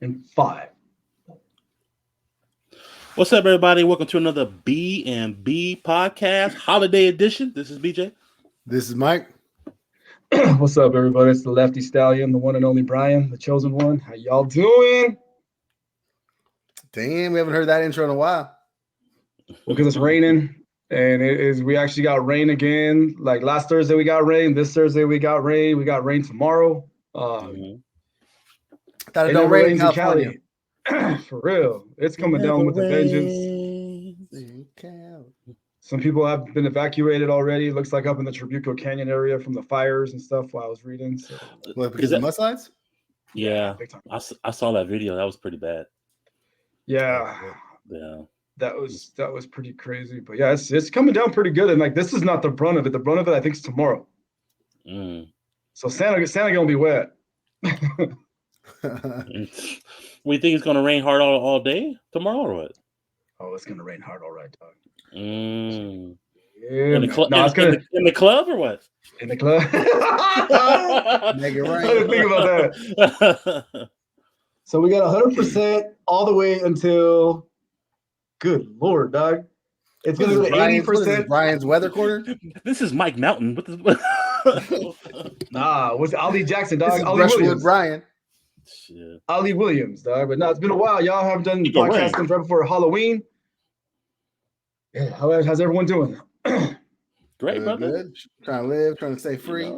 in 5. What's up, everybody? Welcome to another B.M.B podcast, holiday edition. This is BJ. This is Mike. What's up, everybody? It's the Lefty Stallion, the one and only Brian, the chosen one. How y'all doing? Damn, we haven't heard that intro in a while. Well, because it's raining, and we actually got rain again. Like last Thursday, we got rain. This Thursday, we got rain. We got rain tomorrow. Thought it It don't never rain in rains in California. Cali. For real. It's coming down with a vengeance. Some people have been evacuated already. Looks like up in the Trabuco Canyon area from the fires and stuff while I was reading. So, What, because of mudslides? Yeah, big time. I saw that video. That was pretty bad. Yeah. Yeah. That was pretty crazy. But yeah, it's coming down pretty good. And like this is not the brunt of it. The brunt of it, I think, is tomorrow. So Santa gonna be wet. We think it's gonna rain hard all day tomorrow or what? Oh, it's gonna rain hard, all right, dog. Yeah, in the club or what? In the club. Make it rain. I didn't think about that. So we got 100% all the way until. Good Lord, dog. It's gonna go to 80%. Brian's weather corner. This is Mike Mountain. Nah, what's Ali Jackson, dog? This is Ali Brushwood Williams. Brian. Shit. Ali Williams, dog. But no, it's been a while. Y'all haven't done podcasts since right before Halloween. Yeah, how's everyone doing? Great, brother. Good. Trying to live, trying to stay free.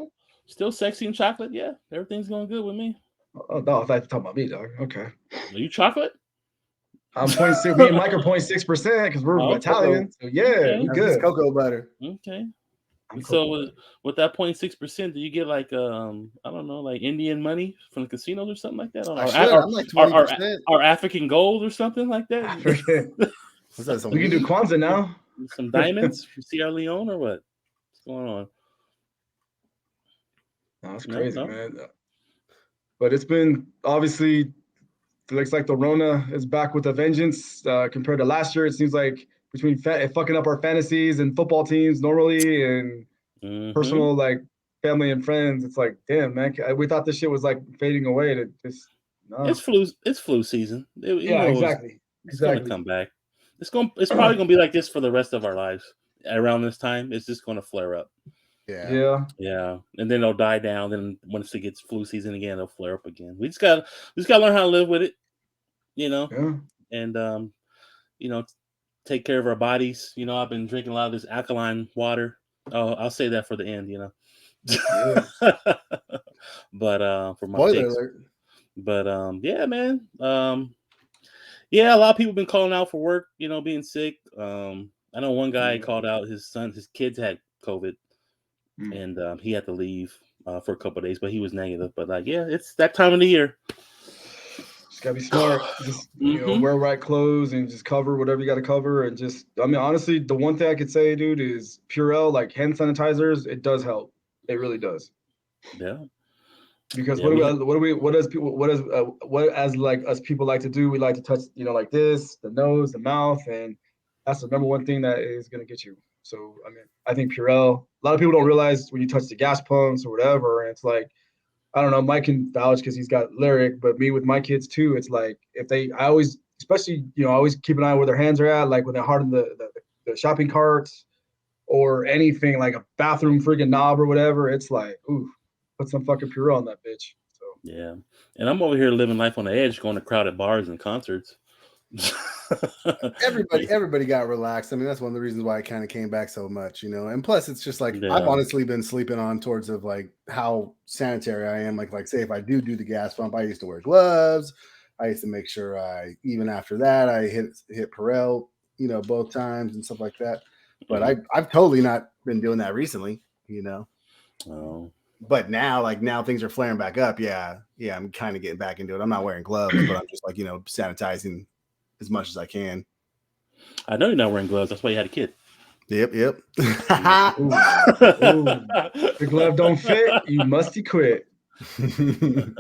Still sexy and chocolate. Yeah, everything's going good with me. Oh no, I thought you were talking about me, dog. Okay. Are you chocolate? I'm 0.6. Me and Mike are 0.6% because we're Italian. So yeah, we good. Cocoa butter. Okay. So with that 0.6%, do you get like I don't know, like Indian money from the casinos or something like that? I'm like 20%. Or African gold or something like that? We can do Kwanzaa now. Some diamonds from Sierra Leone or what? What's going on? No, that's crazy, man. But it's been obviously looks like the Rona is back with a vengeance compared to last year. It seems like between fucking up our fantasies and football teams normally and personal like family and friends, it's like, damn, man, we thought this shit was like fading away. To just no. It's flu season. Exactly. It's gonna come back. It's probably gonna be like this for the rest of our lives. Around this time, it's just gonna flare up. Yeah. And then it'll die down. Then once it gets flu season again, it'll flare up again. We just gotta learn how to live with it, and take care of our bodies. I've been drinking a lot of this alkaline water. Oh, I'll say that for the end, Yeah. But for my spoiler takes. alert. But yeah, man. Yeah, a lot of people have been calling out for work, being sick. I know one guy called out his kids had COVID, and he had to leave for a couple of days, but he was negative. But it's that time of the year. Just gotta be smart. Just wear right clothes and just cover whatever you got to cover. And just, I mean, honestly, the one thing I could say, dude, is Purell, like hand sanitizers. It does help. It really does. Yeah. Because what as like us people like to do, we like to touch, like this, the nose, the mouth, and that's the number one thing that is gonna get you. So I mean, I think Purell. A lot of people don't realize when you touch the gas pumps or whatever, and it's like, I don't know, Mike can vouch because he's got lyric, but me with my kids too, it's like I always, especially I always keep an eye where their hands are at, like when they're hard in the shopping carts or anything like a bathroom friggin' knob or whatever. It's like, ooh. Put some fucking Purell on that bitch. So yeah, and I'm over here living life on the edge, going to crowded bars and concerts. Everybody got relaxed. I mean, that's one of the reasons why I kind of came back so much, And plus, it's just like I've honestly been sleeping on towards of like how sanitary I am. Like say if I do the gas pump, I used to wear gloves. I used to make sure even after that I hit Purell, both times and stuff like that. But I've totally not been doing that recently, Oh. But now things are flaring back up. Yeah, I'm kind of getting back into it. I'm not wearing gloves, but I'm just like, sanitizing as much as I can. I know you're not wearing gloves. That's why you had a kid. Yep. Ooh. The glove don't fit. You must quit. Damn,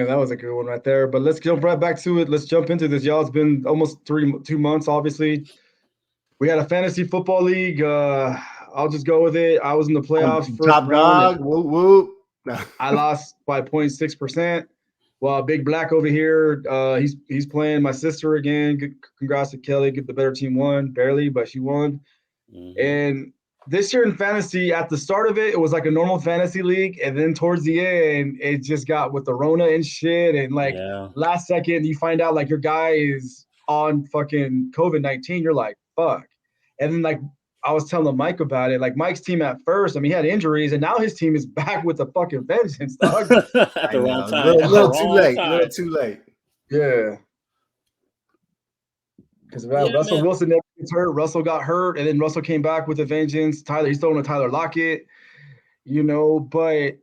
that was a good one right there. But let's jump right back to it. Let's jump into this, y'all. It's been almost 2 months, obviously. We had a fantasy football league. I'll just go with it. I was in the playoffs. Top dog. Whoop, whoop. I lost by 0.6%. Well, Big Black over here, he's playing my sister again. Congrats to Kelly. The better team won, barely, but she won. Mm-hmm. And this year in fantasy, at the start of it, it was like a normal fantasy league, and then towards the end, it just got with the Rona and shit, and like last second, you find out like your guy is on fucking COVID-19. You're like, fuck. And then like I was telling Mike about it. Like Mike's team at first, I mean, he had injuries, and now his team is back with the fucking vengeance, dog. At the wrong time. A little too late. A little too late. Yeah. Because Russell Wilson never gets hurt. Russell got hurt, and then Russell came back with a vengeance. He's throwing to Tyler Lockett, but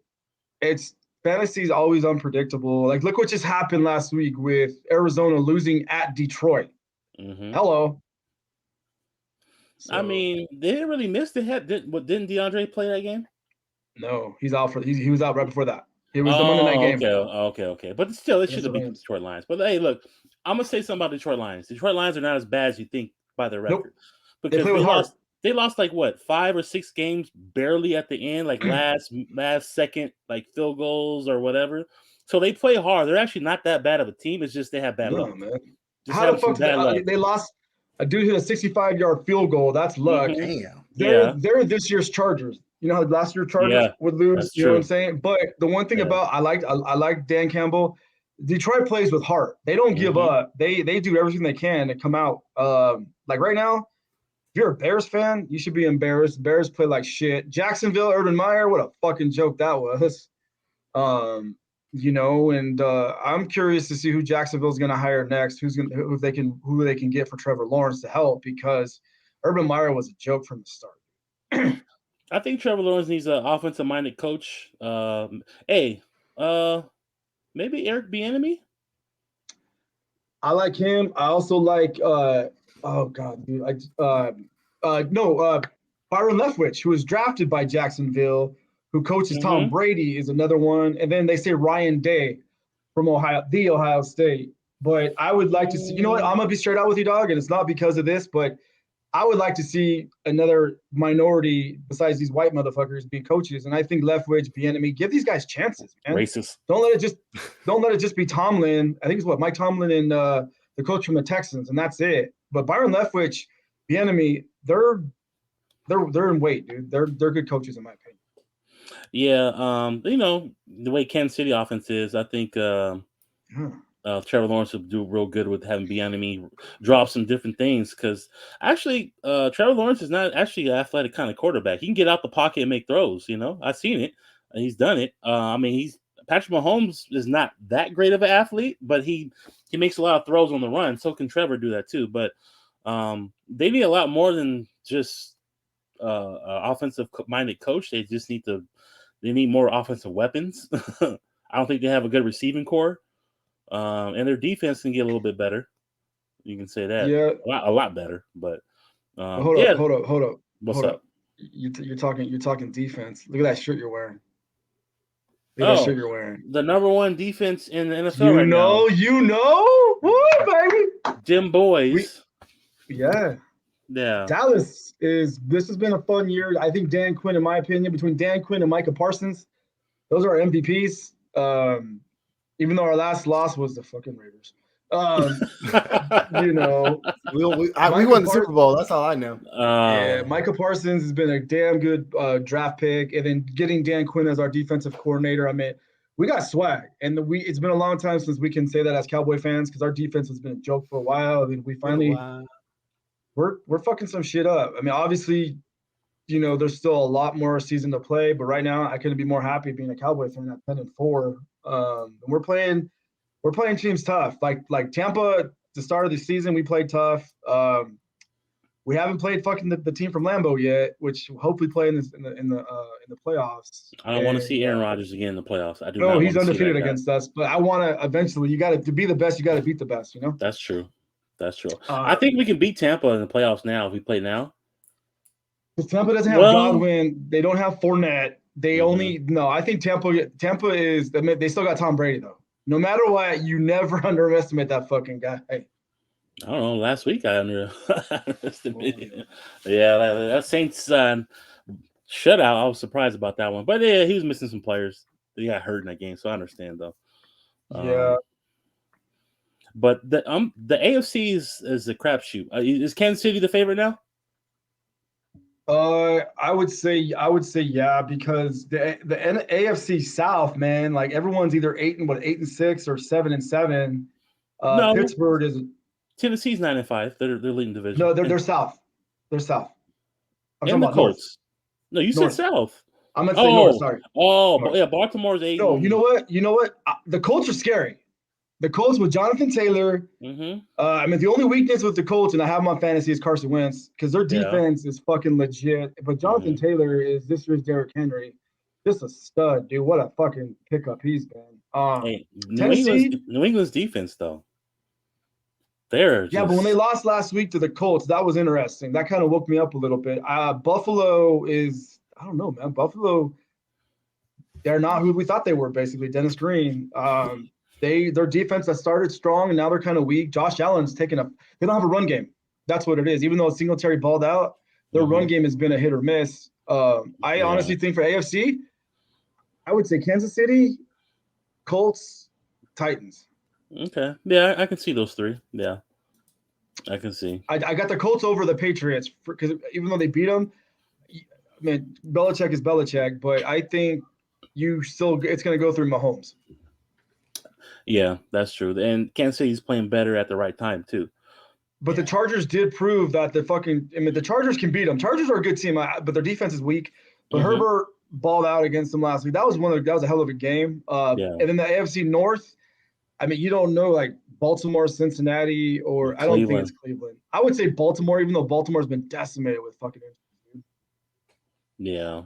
it's fantasy is always unpredictable. Like, look what just happened last week with Arizona losing at Detroit. Mm-hmm. Hello. So, I mean, they didn't really miss the head. Didn't DeAndre play that game? No, he's out he was out right before that. It was the Monday night game. Okay. But still, it should have beat the Detroit Lions. But hey, look, I'm gonna say something about Detroit Lions. Detroit Lions are not as bad as you think by their record. Nope. Because they lost like what 5 or 6 games barely at the end, like last second, like field goals or whatever. So they play hard. They're actually not that bad of a team. It's just they have bad luck. Man. How the fuck they lost? A dude hit a 65-yard field goal. That's luck. Damn. They're this year's Chargers. You know how last year's Chargers would lose. You know what I'm saying? But the one thing about I like Dan Campbell. Detroit plays with heart. They don't give up. They do everything they can to come out. Like right now, if you're a Bears fan, you should be embarrassed. Bears play like shit. Jacksonville, Urban Meyer, what a fucking joke that was. And I'm curious to see who Jacksonville's going to hire next. Who they can get for Trevor Lawrence to help, because Urban Meyer was a joke from the start. I think Trevor Lawrence needs an offensive-minded coach. Maybe Eric B.M.B. I like him. I also like Byron Leftwich, who was drafted by Jacksonville, who coaches Tom Brady, is another one. And then they say Ryan Day from Ohio State. But I would like to see, you know what? I'm going to be straight out with you, dog. And it's not because of this, but I would like to see another minority besides these white motherfuckers be coaches. And I think Leftwich, B.M.B., give these guys chances, man. Racist. Don't let it just be Tomlin. I think it's Mike Tomlin and the coach from the Texans, and that's it. But Byron Leftwich, B.M.B., they're in weight, dude. They're good coaches in my opinion. Yeah, the way Kansas City offense is, I think Trevor Lawrence will do real good with having B.M.B. drop some different things, because actually Trevor Lawrence is not actually an athletic kind of quarterback. He can get out the pocket and make throws. I've seen it. He's done it. Patrick Mahomes is not that great of an athlete, but he makes a lot of throws on the run. So can Trevor do that too. But they need a lot more than just offensive-minded coach. They just need more offensive weapons. I don't think they have a good receiving core. And their defense can get a little bit better. You can say that. Yeah. A lot better. But hold up. What's up? You're talking defense. Look at that shirt you're wearing. Look at that shirt you're wearing. The number 1 defense in the NFL right now. Woo, baby. Dim boys. Yeah. Dallas this has been a fun year. I think Dan Quinn, in my opinion, between Dan Quinn and Micah Parsons, those are our MVPs. Even though our last loss was the fucking Raiders. We won the Super Bowl. That's all I know. Micah Parsons has been a damn good draft pick, and then getting Dan Quinn as our defensive coordinator. I mean, we got swag, and it's been a long time since we can say that as Cowboy fans, because our defense has been a joke for a while. I mean, we finally we're fucking some shit up. I mean, obviously, there's still a lot more season to play, but right now I couldn't be more happy being a Cowboy fan at 10-4. And we're playing teams tough. Like Tampa, the start of the season, we played tough. We haven't played fucking the team from Lambeau yet, which will hopefully play in the playoffs. I don't want to see Aaron Rodgers again in the playoffs. I do. No, he's undefeated against us, but I want to eventually. To be the best, you got to beat the best. That's true. I think we can beat Tampa in the playoffs now if we play now. Because Tampa doesn't have Godwin. They don't have Fournette. They I think Tampa is. They still got Tom Brady though. No matter what, you never underestimate that fucking guy. Hey. I don't know. Last week I underestimated him. Yeah, that Saints shutout. I was surprised about that one, but yeah, he was missing some players. He got hurt in that game, so I understand though. Yeah. But the AFC is a crapshoot. Is Kansas City the favorite now? I would say yeah, because the AFC South, man, like everyone's either 8-6 or 7-7. No, Pittsburgh is Tennessee's 9-5. They're leading division. no, they're South. They're South. I'm and talking the about North. Colts. No, you said North. South. I'm gonna say North. Sorry. Yeah, Baltimore's 8. No, you know what? The Colts are scary. The Colts with Jonathan Taylor. Mm-hmm. I mean, the only weakness with the Colts, and I have them on fantasy, is Carson Wentz because their defense is fucking legit. But Jonathan Taylor is this year's Derrick Henry, just a stud, dude. What a fucking pickup he's been. Hey, Tennessee, New England's defense though. But when they lost last week to the Colts, that was interesting. That kind of woke me up a little bit. Buffalo is, I don't know, man. Buffalo, they're not who we thought they were. Basically, Dennis Green. Their defense that started strong and now they're kind of weak. Josh Allen's they don't have a run game. That's what it is. Even though Singletary balled out, their run game has been a hit or miss. I honestly think for AFC, I would say Kansas City, Colts, Titans. Okay. Yeah, I can see those three. Yeah. I can see. I got the Colts over the Patriots because even though they beat them, I mean, Belichick is Belichick, but I think it's going to go through Mahomes. Yeah, that's true. And Kansas City's playing better at the right time, too. But the Chargers did prove that the Chargers can beat them. Chargers are a good team, but their defense is weak. But Herbert balled out against them last week. That was a hell of a game. And then the AFC North, I mean, you don't know, like Baltimore, Cincinnati, or I don't think it's Cleveland. I would say Baltimore, even though Baltimore's been decimated with fucking injuries. Yeah.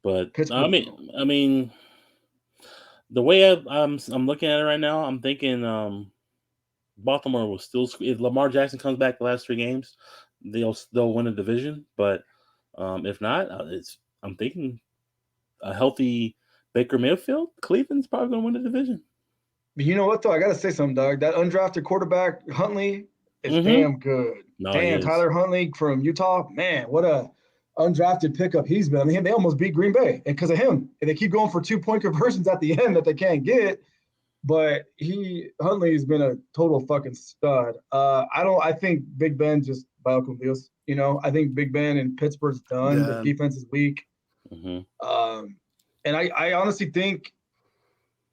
But Pittsburgh. I mean, the way I'm looking at it right now, I'm thinking Baltimore will still, if Lamar Jackson comes back the last 3 games, they'll win the division. But if not, I'm thinking a healthy Baker Mayfield, Cleveland's probably going to win the division. But you know what, though? I got to say something, Doug. That undrafted quarterback, Huntley, is damn good. No, Tyler Huntley from Utah. Man, what a undrafted pickup he's been. I mean, they almost beat Green Bay because of him. And they keep going for 2-point conversions at the end that they can't get. But Huntley's been a total fucking stud. I think Big Ben just by con Dios. You know, I think Big Ben in Pittsburgh's done. Yeah. The defense is weak. And I honestly think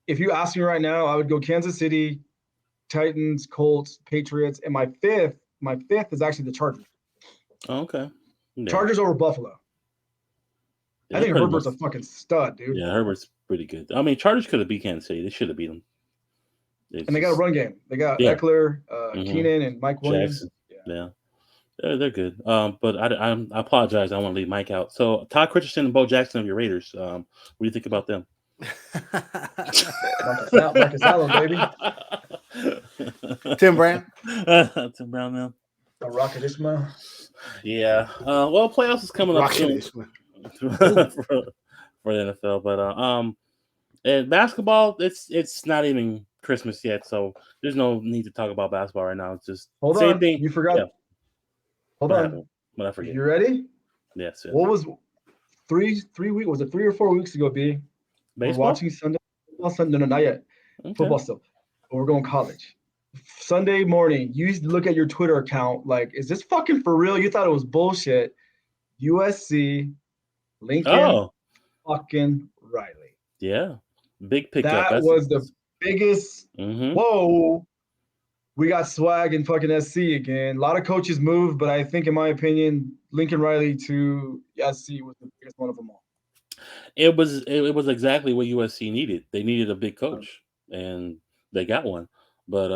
if you ask me right now, I would go Kansas City, Titans, Colts, Patriots, and my fifth is actually the Chargers. Oh, okay. Yeah. Chargers over Buffalo. I think Herbert's a fucking stud, dude. Yeah, Herbert's pretty good. I mean, Chargers could have beat Kansas City. They should have beat them. And they got a run game. They got Eckler, Keenan, and Mike Williams. Jackson. Yeah. They're good. But I apologize. I want to leave Mike out. So Todd Christensen and Bo Jackson of your Raiders. What do you think about them? Marcus Allen, baby. Tim Brown. Tim Brown now. Rocket Ismail. Yeah. Well, playoffs is coming up soon for the NFL. But and basketball, it's not even Christmas yet, so there's no need to talk about basketball right now. It's just same thing. You forgot. Yeah. Hold on. But I forget. You ready? Yes. What was 3 weeks? Was it 3 or 4 weeks ago? B. Baseball? We're watching Sunday. No, not yet. Okay. Football still. But we're going college. Sunday morning, you used to look at your Twitter account like, is this fucking for real? You thought it was bullshit. USC, Lincoln, fucking Riley. Yeah. Big pickup. That was the biggest. Whoa. We got swag in fucking SC again. A lot of coaches moved, but I think, in my opinion, Lincoln Riley to SC was the biggest one of them all. It was exactly what USC needed. They needed a big coach, and they got one. But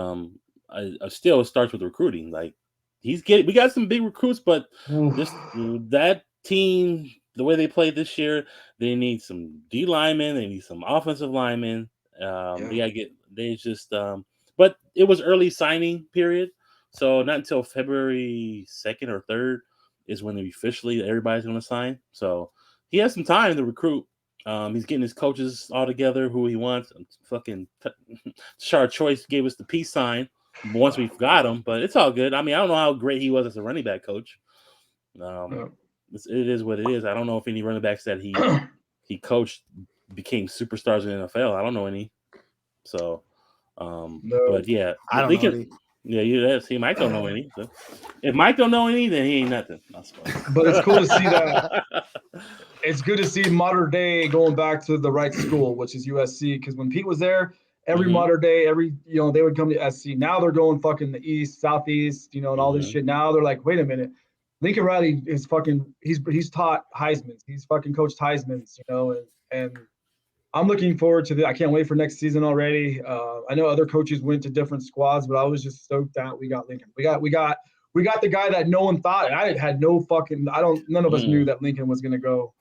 I still, it starts with recruiting. Like we got some big recruits, but that team, the way they played this year, they need some D linemen, they need some offensive linemen. But it was early signing period, so not until February 2nd or 3rd is when everybody's going to sign. So he has some time to recruit. He's getting his coaches all together, who he wants. Fucking Shard Choice gave us the peace sign once we got him, but it's all good. I mean, I don't know how great he was as a running back coach. It is what it is. I don't know if any running backs that he coached became superstars in the NFL. I don't know any. So, No. but yeah, I don't know any. Yeah, see, Mike don't know any. So if Mike don't know any, then he ain't nothing. But it's cool to see that. It's good to see modern day going back to the right school, which is USC. Because when Pete was there, every modern day, they would come to SC. Now they're going fucking the east, southeast, and all this shit. Now they're like, wait a minute, Lincoln Riley is fucking. He's taught Heisman's. He's fucking coached Heisman's. And I'm looking forward to I can't wait for next season already. I know other coaches went to different squads, but I was just stoked that we got Lincoln. We got the guy that no one thought. I had no fucking. None of us knew that Lincoln was gonna go.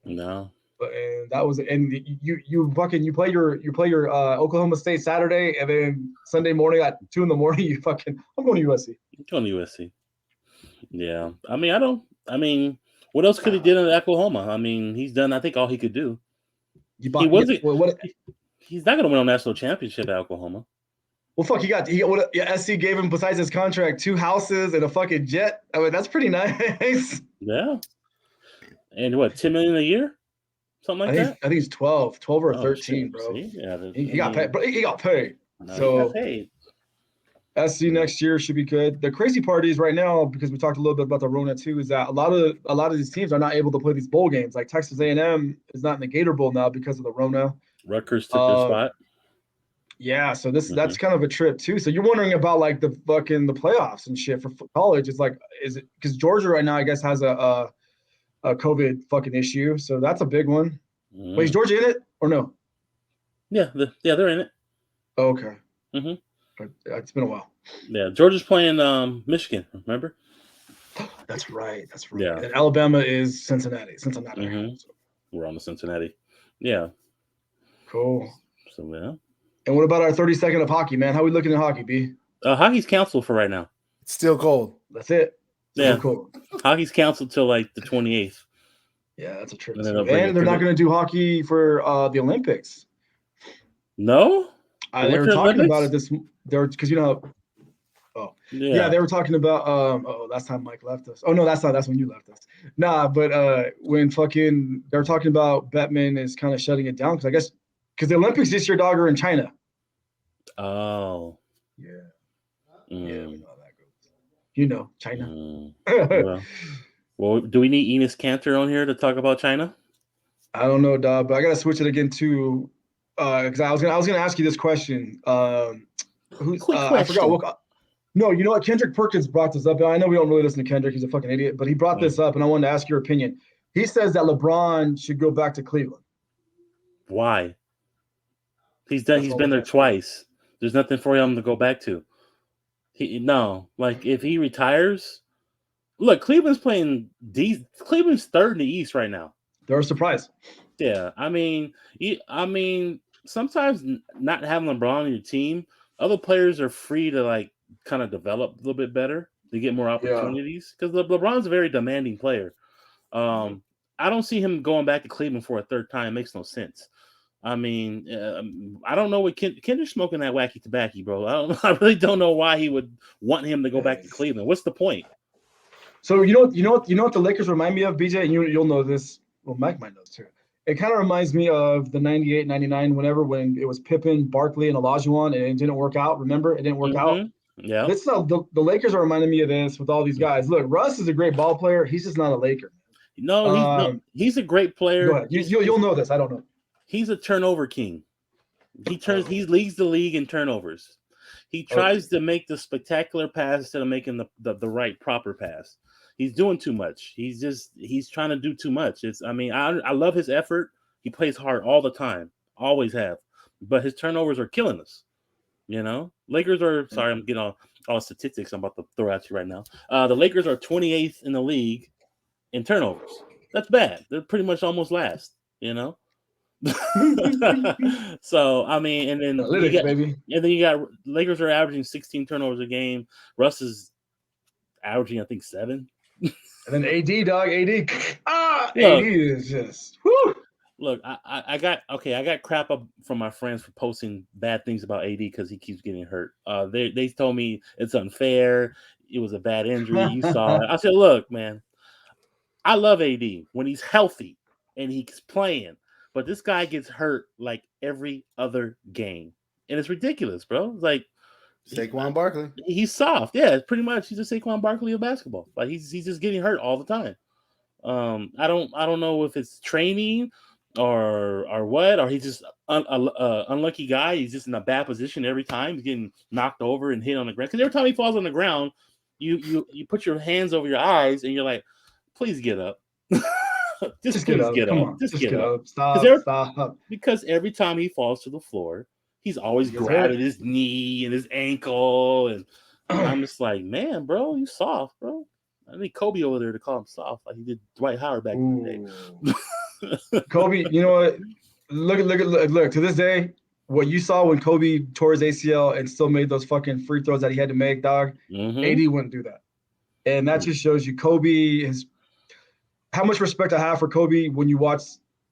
No. And that was you play your Oklahoma State Saturday, and then Sunday morning at 2 a.m. I'm going to USC. I'm going to USC. Yeah, I mean, what else could he did in Oklahoma? I mean, he's done I think all he could do. He's not going to win a national championship at Oklahoma. Well, fuck, SC gave him, besides his contract, 2 houses and a fucking jet. I mean, that's pretty nice. Yeah. And what, $10 million a year? Something like that? I think it's 12 or 13, bro. See? Yeah, he got paid. He got paid. No, so he got paid. SC next year should be good. The crazy part is right now, because we talked a little bit about the Rona too, is that a lot of these teams are not able to play these bowl games. Like Texas A&M is not in the Gator Bowl now because of the Rona. Rutgers took their spot. Yeah, so that's kind of a trip too. So you're wondering about like the playoffs and shit for college. It's like, is it because Georgia right now I guess has a COVID fucking issue, so that's a big one. Wait, is Georgia in it or no? Yeah, they're in it. Oh, okay. It's been a while. Yeah, Georgia's playing Michigan. Remember? That's right. Yeah. And Alabama is Cincinnati. So. We're on the Cincinnati. Yeah. Cool. So yeah. And what about our 30-second of hockey, man? How are we looking at hockey, B? Hockey's canceled for right now. It's still cold. That's it. Still cold. Hockey's canceled till like the 28th. Yeah, that's a trip. And they're not going to do hockey for the Olympics. No? They were talking about it because they were talking about last time Mike left us. Oh no, that's when you left us. Nah, but when they're talking about Bettman is kind of shutting it down because the Olympics this year, dog, are in China. Oh. Yeah. Yeah, we know how that goes. China. Well, do we need Enos Cantor on here to talk about China? I don't know, dog, but I gotta switch it again too. Because I was gonna ask you this question. I forgot what. No, you know what? Kendrick Perkins brought this up. I know we don't really listen to Kendrick; he's a fucking idiot. But he brought this up, and I wanted to ask your opinion. He says that LeBron should go back to Cleveland. Why? He's been there twice. There's nothing for him to go back to. If he retires, look, Cleveland's playing. Cleveland's third in the East right now. They're a surprise. Yeah, I mean, sometimes not having LeBron on your team, other players are free to like kind of develop a little bit better to get more opportunities because LeBron's a very demanding player. I don't see him going back to Cleveland for a third time. It makes no sense. I mean, I don't know what Kendrick's smoking that wacky tobacco, bro. I really don't know why he would want him to go back to Cleveland. What's the point? So you know what the Lakers remind me of, BJ, and you'll know this. Well, Mike might know too. It kind of reminds me of the 98, 99, when it was Pippen, Barkley, and Olajuwon, and it didn't work out. Remember? It didn't work out. Yeah. This the Lakers are reminding me of this with all these guys. Look, Russ is a great ball player. He's just not a Laker. No, he's a great player. Go ahead. You'll know this. I don't know. He's a turnover king. He leads the league in turnovers. He tries to make the spectacular pass instead of making the right proper pass. He's doing too much. He's trying to do too much. I love his effort. He plays hard all the time. Always have. But his turnovers are killing us. Lakers are sorry, I'm getting all statistics I'm about to throw at you right now. The Lakers are 28th in the league in turnovers. That's bad. They're pretty much almost last, So and then you got Lakers are averaging 16 turnovers a game. Russ is averaging, I think, 7. And then AD, dog, AD. AD is just whoo. Look, I got crap up from my friends for posting bad things about AD because he keeps getting hurt. They told me it's unfair. It was a bad injury. You saw it. I said, look, man, I love AD when he's healthy and he's playing, but this guy gets hurt like every other game. and it's ridiculous, bro. It's like Saquon Barkley. He's soft, yeah. Pretty much, he's a Saquon Barkley of basketball. Like he's just getting hurt all the time. I don't know if it's training or what, or he's just unlucky guy. He's just in a bad position every time. He's getting knocked over and hit on the ground. Because every time he falls on the ground, you put your hands over your eyes and you're like, please get up. just please get Come up. on. Just get up. Stop. Because every time he falls to the floor, he's always grabbing his knee and his ankle. And I'm just like, man, bro, you soft, bro. I need Kobe over there to call him soft, like he did Dwight Howard back in the day. Kobe, you know what? Look. To this day, what you saw when Kobe tore his ACL and still made those fucking free throws that he had to make, dog. AD wouldn't do that, and that just shows you Kobe is how much respect I have for Kobe when you watch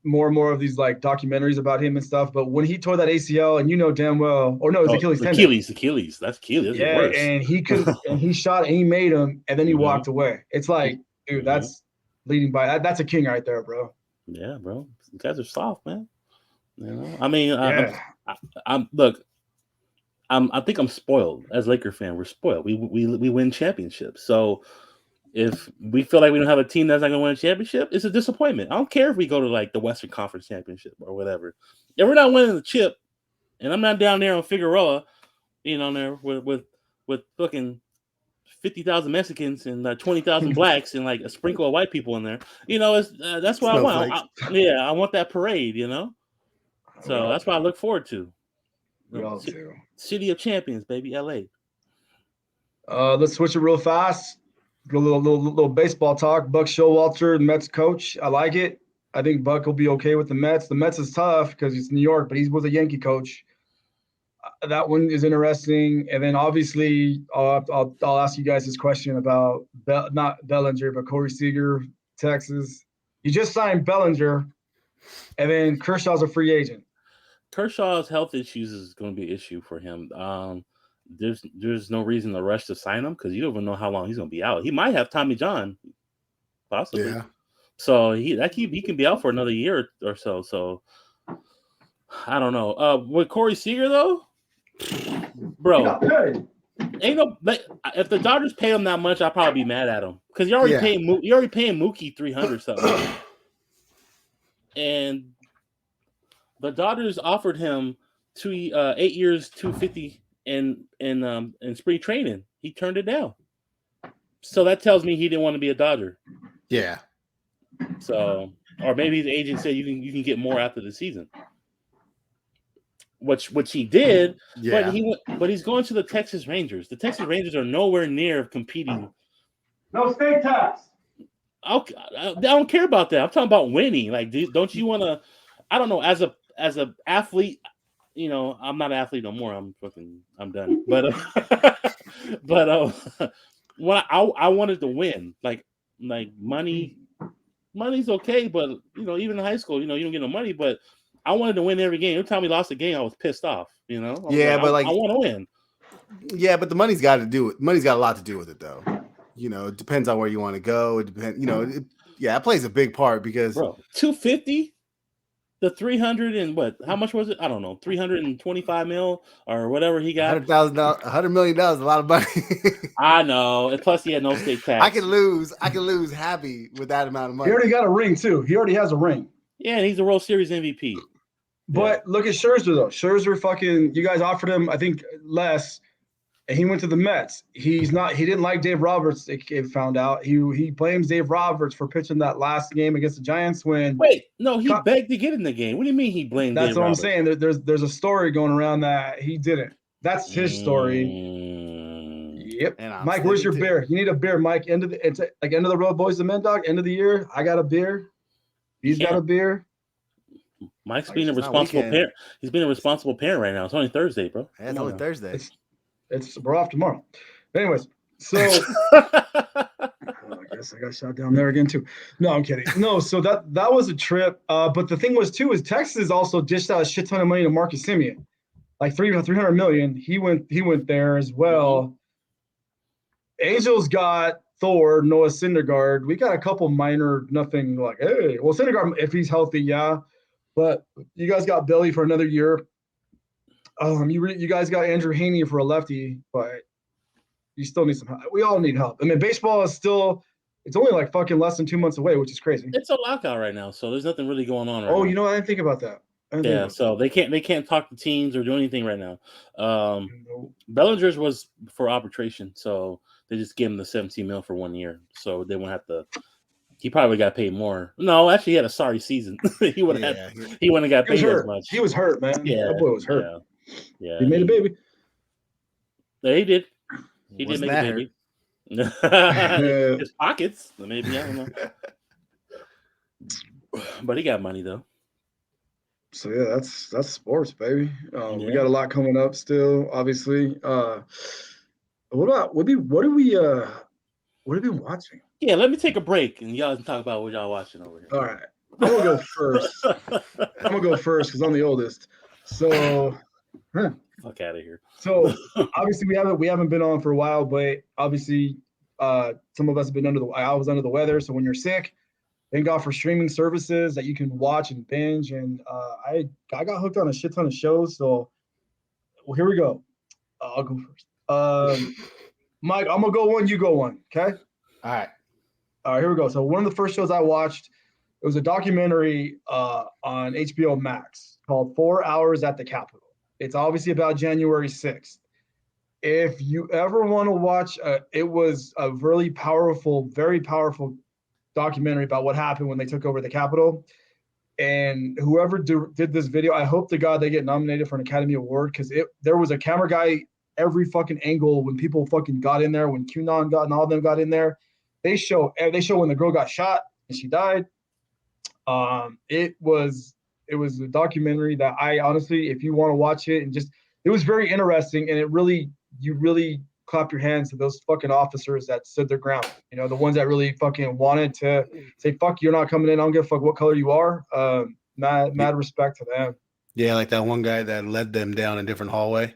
more and more of these like documentaries about him and stuff. But when he tore that ACL, and you know damn well, or no, it's Achilles tendon. Achilles. That's Achilles. Yeah, worse. And he could, and he shot, and he made him, and then he walked away. It's like, dude, that's leading by. That's a king right there, bro. Yeah, bro. You guys are soft, man. You know, I mean, I think I'm spoiled as a Laker fan. We're spoiled. We win championships. So if we feel like we don't have a team that's not going to win a championship, it's a disappointment. I don't care if we go to like the Western Conference Championship or whatever. If we're not winning the chip, and I'm not down there on Figueroa, you know, there with fucking 50,000 Mexicans and 20,000 blacks and like a sprinkle of white people in there, you know, that's what I want. I want that parade, you know. So that's what I look forward to. We all do. City of Champions, baby, LA. Let's switch it real fast. A little baseball talk. Buck Showalter, Mets coach. I like it. I think Buck will be okay with the Mets. The Mets is tough because it's New York, but he was a Yankee coach. That one is interesting. And then obviously, I'll ask you guys this question about not Bellinger, but Corey Seager, Texas. You just signed Bellinger, and then Kershaw's a free agent. Kershaw's health issues is going to be an issue for him. There's no reason to rush to sign him because you don't even know how long he's going to be out. He might have Tommy John, possibly. Yeah. So he can be out for another year or so. So I don't know. With Corey Seager though, bro, ain't no. If the Dodgers pay him that much, I'll probably be mad at him because you're already paying Mookie $300 something, and the Dodgers offered him 8 years, $250 in spring training. He turned it down. So that tells me he didn't want to be a Dodger. Yeah. So, or maybe his agent said you can get more after the season, which he did. Yeah. But he's going to the Texas Rangers. The Texas Rangers are nowhere near competing. No state tax. I don't care about that. I'm talking about winning. Like, don't you want to? I don't know. As a athlete, you know, I'm not an athlete no more. I'm done. But when I wanted to win, like money's okay, but you know, even in high school, you know, you don't get no money. But I wanted to win every game. Every time we lost a game, I was pissed off. You know, I want to win. Yeah, but the money's got to do it. Money's got a lot to do with it, though. You know, it depends on where you want to go. It depends. You know, it plays a big part because $250. The 300 and what? How much was it? I don't know. 325 mil or whatever he got. $100 million is a lot of money. I know. And plus, he had no state tax. I can lose happy with that amount of money. He already got a ring too. He already has a ring. Yeah, and he's a World Series MVP. But look at Scherzer though. Scherzer fucking. You guys offered him, I think, less. And he went to the Mets. He didn't like Dave Roberts. It found out. He blames Dave Roberts for pitching that last game against the Giants when. Wait, no, he begged to get in the game. What do you mean he blamed Dave Roberts? That's what I'm saying. There's a story going around that he didn't. That's his story. Yep. Mike, where's your beer? You need a beer, Mike. End of the road, boys and men, dog. End of the year. I got a beer. He's got a beer. Mike's being a responsible parent. He's being a responsible parent right now. It's only Thursday, bro. Yeah, it's only Thursday. We're off tomorrow. Anyways, so I guess I got shot down there again too. No, I'm kidding. No, so that was a trip. But the thing was too is Texas also dished out a shit ton of money to Marcus Semien, like $300 million. He went there as well. Angels got Thor, Noah Syndergaard. We got a couple minor, nothing like hey. Well, Syndergaard if he's healthy, yeah. But you guys got Billy for another year. You guys got Andrew Haney for a lefty, but you still need some help. We all need help. I mean, baseball is still. It's only like fucking less than 2 months away, which is crazy. It's a lockout right now, so there's nothing really going on right now. Oh, you know, I didn't think about that. Yeah, so they can't talk to teams or do anything right now. Nope. Bellinger's was for arbitration, so they just gave him the 17 mil for 1 year, so they won't have to. He probably got paid more. No, actually, he had a sorry season. He wouldn't have got paid as much. He was hurt, man. Yeah, that boy was hurt. Yeah. He made a baby. Yeah, he did. He did make a baby. His pockets, maybe, I don't know. But he got money though. So yeah, that's sports, baby. We got a lot coming up still, obviously. What have we been watching? Yeah, let me take a break and y'all can talk about what y'all watching over here. All right. I'm gonna go first. Because I'm the oldest. So fuck out of here. So obviously we haven't been on for a while, but obviously some of us have been I was under the weather. So when you're sick, thank God for streaming services that you can watch and binge. And I got hooked on a shit ton of shows. So here we go. I'll go first. Mike, I'm gonna go one, you go one. Okay. All right, here we go. So one of the first shows I watched, it was a documentary on HBO Max called 4 Hours at the Capitol. It's obviously about January 6th. If you ever want to watch, it was a really powerful, very powerful documentary about what happened when they took over the Capitol. And whoever did this video, I hope to God they get nominated for an Academy Award, because there was a camera guy every fucking angle when people fucking got in there, when QAnon got and all of them got in there. They show when the girl got shot and she died. It was a documentary that I honestly, if you want to watch it, and it was very interesting, and you really clap your hands to those fucking officers that stood their ground. You know, the ones that really fucking wanted to say, fuck, you're not coming in. I don't give a fuck what color you are. Mad respect to them. Yeah, like that one guy that led them down a different hallway.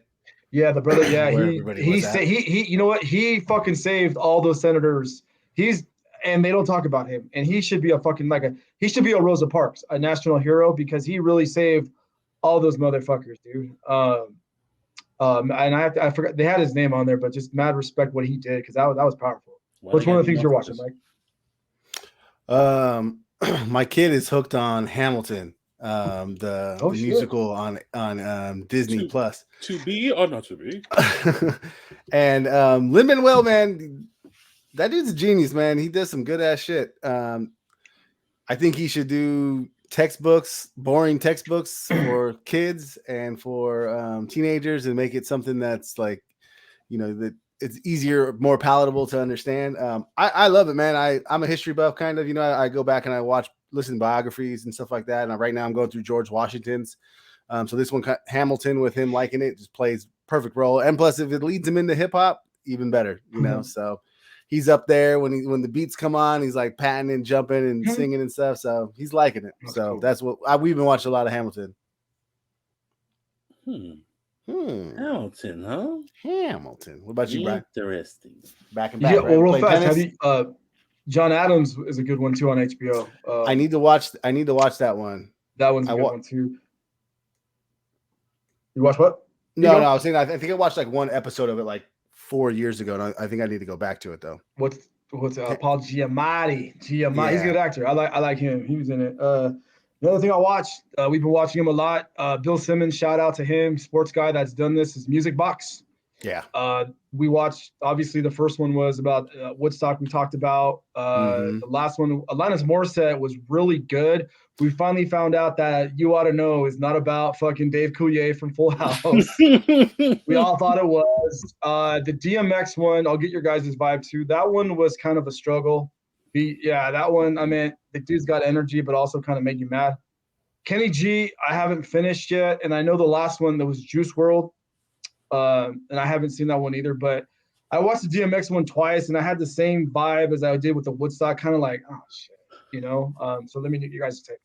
Yeah, the brother. Yeah, he you know what? He fucking saved all those senators. And they don't talk about him. And he should be he should be a Rosa Parks, a national hero, because he really saved all those motherfuckers, dude. And I forgot they had his name on there, but just mad respect what he did, because that was powerful. Well, what's one of the things you're watching, Mike? My kid is hooked on Hamilton, the musical on Disney Plus. To be or not to be. And Lin-Manuel, man, that dude's a genius, man. He does some good ass shit. I think he should do boring textbooks for kids and for teenagers, and make it something that's like, that it's easier, more palatable to understand. I love it, man. I'm a history buff, kind of. I go back and I listen to biographies and stuff like that. And right now I'm going through George Washington's. So this one, Hamilton, with him liking it, just plays perfect role. And plus, if it leads him into hip hop, even better. So he's up there when the beats come on, he's like patting and jumping and singing and stuff. So he's liking it. That's what we've been watching a lot of Hamilton. Hamilton, huh? Hamilton. What about you, Brian? Interesting. Back and back. Yeah, well, real fast. Have you, John Adams is a good one too on HBO. I need to watch that one. That one's a good one too. You watch what? No, I was saying I think I watched like one episode of it like 4 years ago, and I think I need to go back to it though. What's Paul Giamatti? Yeah. He's a good actor. I like him. He was in it. The other thing I watched, we've been watching him a lot. Bill Simmons, shout out to him, sports guy that's done this, is Music Box. Yeah. We watched, obviously the first one was about Woodstock, we talked about. The last one, Alanis Morissette, was really good. We finally found out that You Ought to Know is not about fucking Dave Coulier from Full House. We all thought it was. The DMX one, I'll get your guys' vibe too. That one was kind of a struggle. That one, I mean, the dude's got energy, but also kind of made you mad. Kenny G, I haven't finished yet. And I know the last one, that was Juice WRLD. And I haven't seen that one either, but I watched the DMX one twice, and I had the same vibe as I did with the Woodstock, kind of like, oh shit, so let me get you guys take.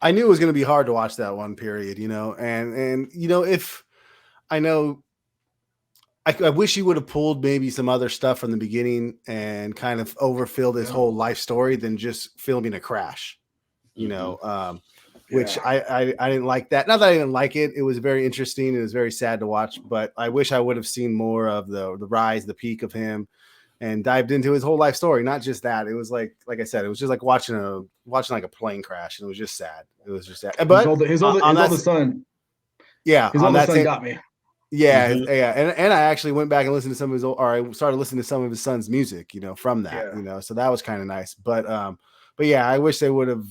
I knew it was going to be hard to watch that one, period, and if I know, I wish he would have pulled maybe some other stuff from the beginning and kind of overfilled his whole life story than just filming a crash, which I didn't like that. Not that I didn't like it. It was very interesting. It was very sad to watch, but I wish I would have seen more of the rise, the peak of him, and dived into his whole life story. Not just that. It was like I said, it was just like watching like a plane crash, and it was just sad. It was just sad. But his oldest son. Yeah, his oldest son got me. Yeah, and I actually went back and listened to some of his I started listening to some of his son's music, from that, so that was kind of nice. But yeah, I wish they would have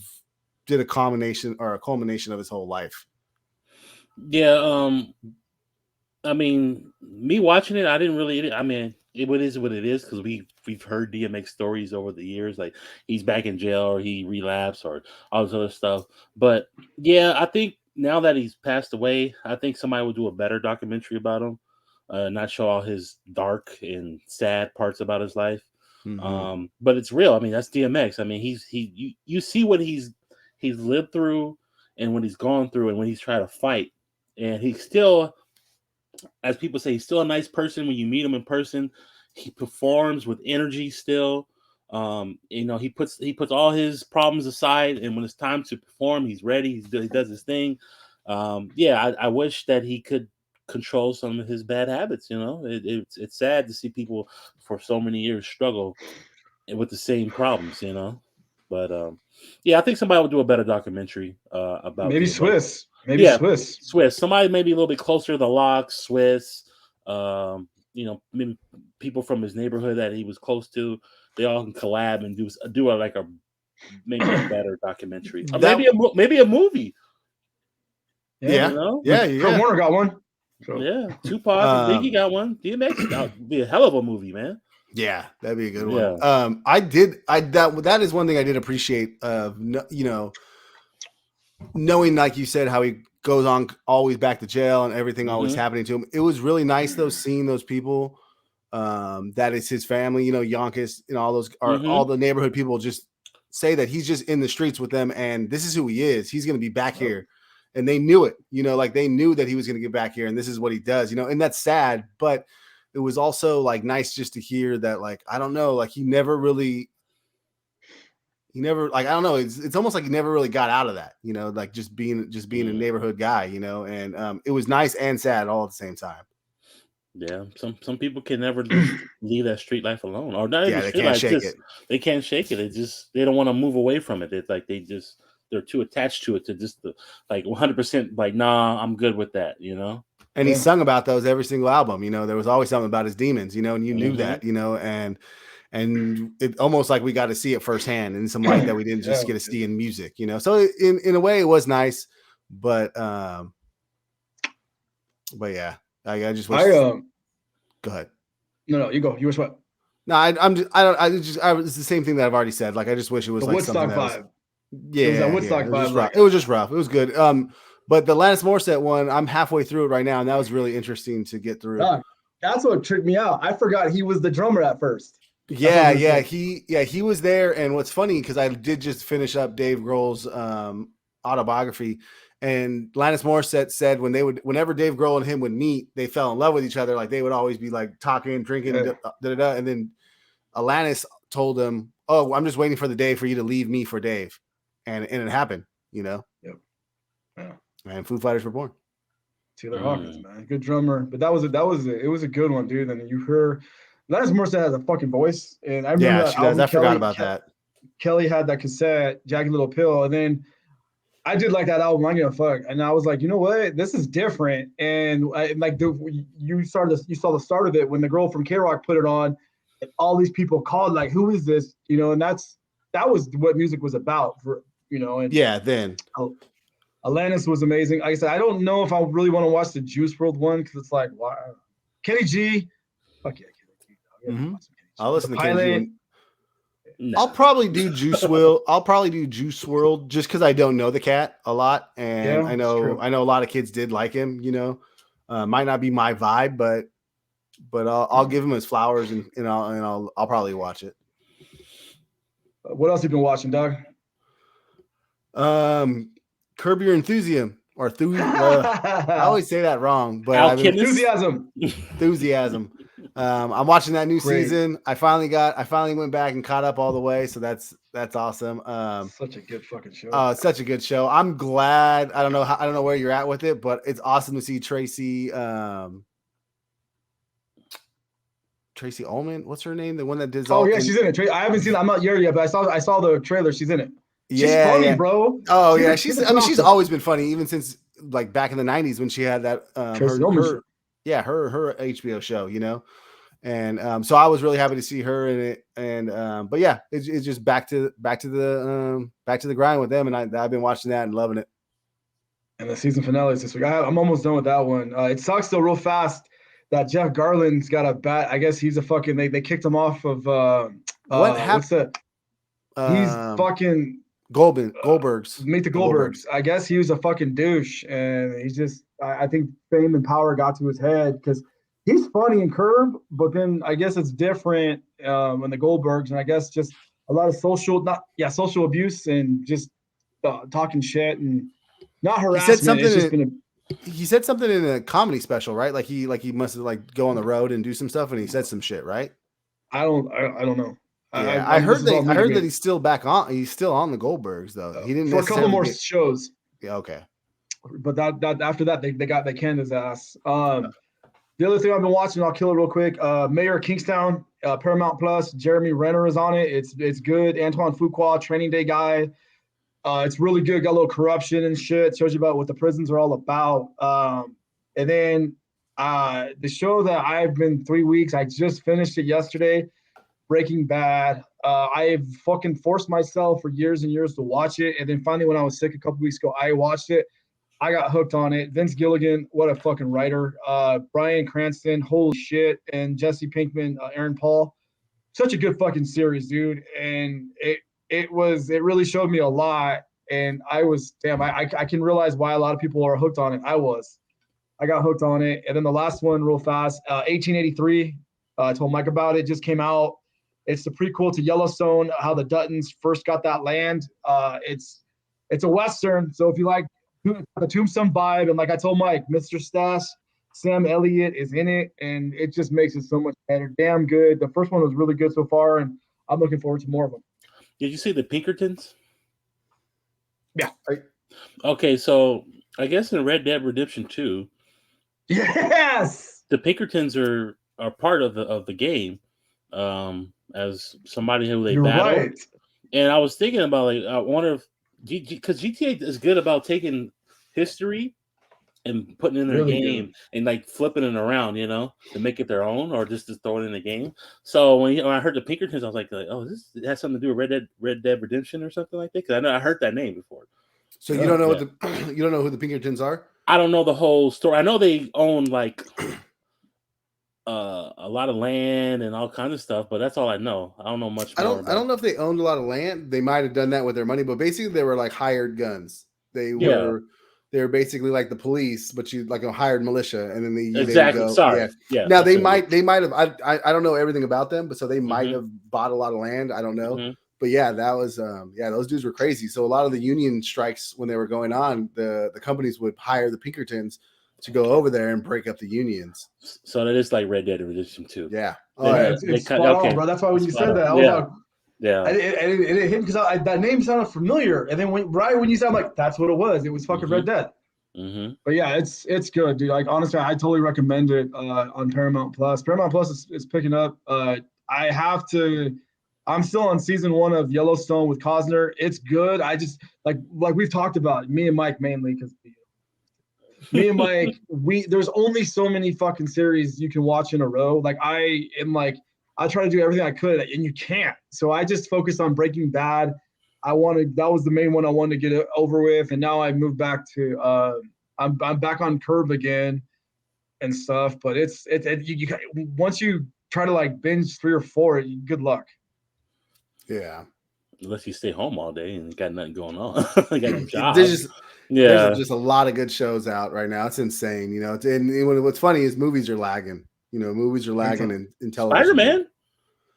did a culmination of his whole life. Yeah, I mean, me watching it, I didn't really. I mean, it is what it is because we've heard DMX stories over the years, like he's back in jail or he relapsed or all this other stuff. But yeah, I think now that he's passed away, I think somebody will do a better documentary about him, not show all his dark and sad parts about his life. Mm-hmm. But it's real. I mean, that's DMX. I mean, you see what he's lived through and what he's gone through and when he's trying to fight, and he's still, as people say, he's still a nice person when you meet him in person. He performs with energy still. He puts all his problems aside, and when it's time to perform, he's ready. He does his thing. I wish that he could control some of his bad habits. It's sad to see people for so many years struggle with the same problems. But I think somebody will do a better documentary about maybe DMX. Swiss. Maybe Yeah, Swiss. Somebody maybe a little bit closer to the Locks, Swiss. Maybe people from his neighborhood that he was close to. They all can collab and do a maybe a better documentary, or maybe a movie. Yeah, Kurt Warner got one. So. Yeah, Tupac and Biggie got one. DMX would be a hell of a movie, man. Yeah, that'd be a good one. That is one thing I did appreciate of knowing, like you said, how he goes on always back to jail and everything always happening to him. It was really nice though seeing those people that is his family, Yonkers and all those all the neighborhood people just say that he's just in the streets with them and this is who he is. He's going to be back here. And they knew it, like they knew that he was going to get back here and this is what he does, and that's sad, but it was also like nice just to hear that, like, I don't know, like he never like, I don't know. It's almost like he never really got out of that, like just being a neighborhood guy, and it was nice and sad all at the same time. Yeah. Some people can never just leave that street life alone, or not even street life. They can't shake it. They don't want to move away from it. It's like they're too attached to it to just like 100% like, nah, I'm good with that, And he sung about those every single album, there was always something about his demons, and you knew that, and it almost like we got to see it firsthand in some light that we didn't just get to see in music, so in a way it was nice, but yeah, I just wish. Go ahead. No, you go. You wish what? No, it's the same thing that I've already said. Like, I just wish it was the like Woodstock something that vibe. Yeah, it was that Woodstock vibe. It was just rough. It was good. But the Alanis Morissette one, I'm halfway through it right now, and that was really interesting to get through. That's what tricked me out. I forgot he was the drummer at first. He was there. And what's funny, because I did just finish up Dave Grohl's autobiography, and Alanis Morissette said whenever Dave Grohl and him would meet, they fell in love with each other. Like they would always be like talking, drinking, and then Alanis told him, "Oh, I'm just waiting for the day for you to leave me for Dave," and it happened. Yep. Yeah. And Foo Fighters were born. Taylor Hawkins, man, good drummer. But it was a good one, dude. And you heard Alanis Morissette has a fucking voice, and I remember she does. I forgot about that. Kelly had that cassette, Jagged Little Pill, and then I did like that album. I give a fuck, and I was like, you know what, this is different. And you saw the start of it when the girl from K-Rock put it on, and all these people called like, who is this? And that was what music was about, And then. Alanis was amazing. Like I said, I don't know if I really want to watch the Juice WRLD one because it's like, wow. Kenny G, fuck yeah, Kenny G. I'll listen to Kenny G. I'll probably do Juice WRLD. I'll probably do Juice WRLD just because I don't know the cat a lot, and I know a lot of kids did like him. Might not be my vibe, but I'll give him his flowers, and I'll probably watch it. What else you been watching, Doug? Curb Your Enthusiasm, or I always say that wrong, but Alchemist. Enthusiasm. I'm watching that new season. I finally went back and caught up all the way, so that's awesome. Such a good fucking show. Such a good show. I'm glad. I don't know where you're at with it, but it's awesome to see Tracy Ullman. What's her name? The one that did. Oh yeah, she's in it. I haven't seen. I'm not here yet, but I saw the trailer. She's in it. She's funny, bro. Oh yeah, she's always been funny, even since like back in the 90s when she had that her HBO show, you know. And so I was really happy to see her in it. And but yeah, it's just back to the grind with them, and I've been watching that and loving it. And the season finale is this week. I'm almost done with that one. It sucks though, real fast, that Jeff Garland's got a bat. I guess he's a fucking. They kicked him off of. What happened? He's fucking. Goldbergs. Meet the Goldbergs. I guess he was a fucking douche, and he's just. I think fame and power got to his head because he's funny in Curb, but then I guess it's different in the Goldbergs, and I guess just a lot of social abuse and just talking shit and not harassment. He said something in a comedy special, right? Like he must have like go on the road and do some stuff, and he said some shit, right? I don't know. Yeah, I heard that he's still back on. He's still on the Goldbergs though. He didn't for a couple more shows. Yeah, okay. But that after that they canned his ass. The other thing I've been watching, I'll kill it real quick. Mayor of Kingstown, Paramount Plus. Jeremy Renner is on it. It's good. Antoine Fuqua, Training Day guy. It's really good. Got a little corruption and shit. Shows you about what the prisons are all about. And then the show that I've been 3 weeks. I just finished it yesterday. Breaking Bad. I've fucking forced myself for years and years to watch it, and then finally when I was sick a couple weeks ago, I watched it. I got hooked on it. Vince Gilligan, what a fucking writer. Bryan Cranston, holy shit, and Jesse Pinkman, Aaron Paul. Such a good fucking series, dude. And it really showed me a lot. And I was I can realize why a lot of people are hooked on it. I got hooked on it. And then the last one, real fast, 1883. I told Mike about it. Just came out. It's the prequel to Yellowstone, how the Duttons first got that land. It's a Western. So if you like the Tombstone vibe, and like I told Mike, Mr. Stash, Sam Elliott is in it, and it just makes it so much better. Damn good. The first one was really good so far, and I'm looking forward to more of them. Did you see the Pinkertons? Yeah. Okay, so I guess in Red Dead Redemption 2, yes, the Pinkertons are part of the game. As somebody who they battle. Right. And I was thinking about, like, I wonder if because GTA is good about taking history and putting it in their game good. And like flipping it around, you know, to make it their own or just to throw it in the game. So when I heard the Pinkertons, I was like, oh, this has something to do with Red Dead Redemption or something like that. Because I know I heard that name before. So you don't know you don't know who the Pinkertons are? I don't know the whole story. I know they own like a lot of land and all kinds of stuff, but that's all I know. I don't know much more. I don't know if they owned a lot of land. They might have done that with their money, but basically they were like hired guns. They were basically like the police, but you like a hired militia, and then they go. Sorry. Yeah. Now they might have. I don't know everything about them, but so they might have bought a lot of land. I don't know. Mm-hmm. But yeah, that was those dudes were crazy. So a lot of the union strikes when they were going on, the companies would hire the Pinkertons to go over there and break up the unions. So that is like Red Dead Redemption 2. Yeah. It's spot on, bro. That's why when you said that, I was like, it hit because that name sounded familiar. And then when you said, I'm like, that's what it was. It was fucking Red Dead. Mm-hmm. But yeah, it's good, dude. Like honestly, I totally recommend it on Paramount Plus. Paramount Plus is picking up. I'm still on season 1 of Yellowstone with Costner. It's good. I just like we've talked about, me and Mike mainly, because me and Mike, there's only so many fucking series you can watch in a row. Like I try to do everything I could, and you can't. So I just focused on Breaking Bad. That was the main one I wanted to get it over with, and now I moved back to I'm back on Curb again and stuff. But you once you try to like binge 3 or 4, good luck. Yeah. Unless you stay home all day and you got nothing going on. Got no job. There's just a lot of good shows out right now. It's insane, you know. And what's funny is movies are lagging. You know, movies are lagging in television. Spider-Man,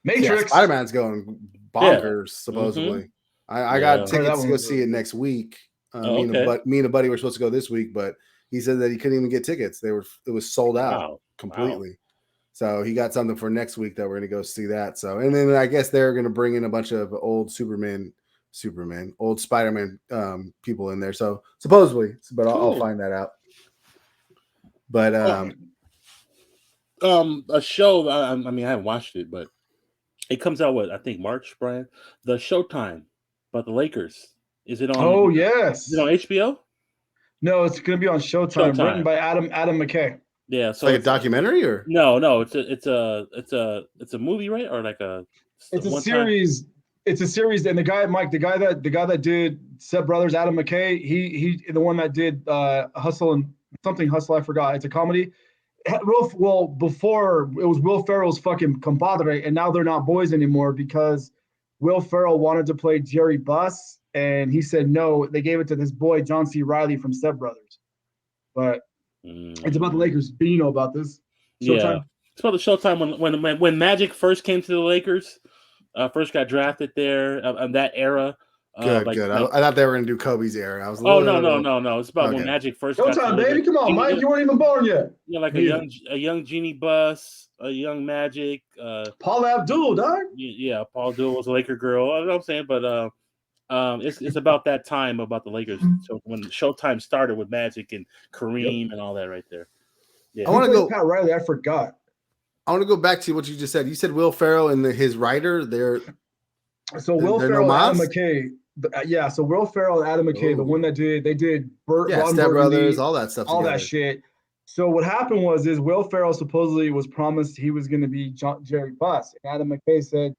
Matrix, yeah, Spider-Man's going bonkers. Supposedly, I got tickets to go see it next week. Me and a buddy were supposed to go this week, but he said that he couldn't even get tickets. It was sold out completely. Wow. So he got something for next week that we're going to go see that. So, and then I guess they're going to bring in a bunch of old old Spider-Man people in there. So supposedly, but I'll find that out. But a show. I mean, I haven't watched it, but it comes out I think March, Brian. The Showtime about the Lakers. Is it on? Oh yes. Is it on HBO? No, it's going to be on Showtime. Written by Adam McKay. Yeah, so like a documentary or no? It's a movie, right? Or like it's a series. It's a series, and the guy that did Step Brothers, Adam McKay, he the one that did Hustle. I forgot. It's a comedy. Well, before it was Will Ferrell's fucking compadre, and now they're not boys anymore because Will Ferrell wanted to play Jerry Buss, and he said no. They gave it to this boy John C. Reilly from Step Brothers, but it's about the Lakers. Do you know about this? Showtime? Yeah, it's about the Showtime when Magic first came to the Lakers. First got drafted there of that era. Good. I thought they were going to do Kobe's era. I was. No. It's about when Magic first. Showtime, baby. Come on, Mike. You weren't even born yet. Yeah, like a young Jeannie Buss, a young Magic. Paul Abdul, dog. Yeah, Paul Abdul was a Laker girl. I don't know what I'm saying, but it's about that time about the Lakers. So when Showtime started with Magic and Kareem and all that right there. Yeah. I want to go. Pat Riley. I forgot. I want to go back to what you just said. You said Will Ferrell and his writer. Will Ferrell and Adam McKay. Yeah, so Will Ferrell and Adam McKay, the one that they did Step Brothers, all that stuff, all that shit. So what happened was Will Ferrell supposedly was promised he was going to be Jerry Buss, and Adam McKay said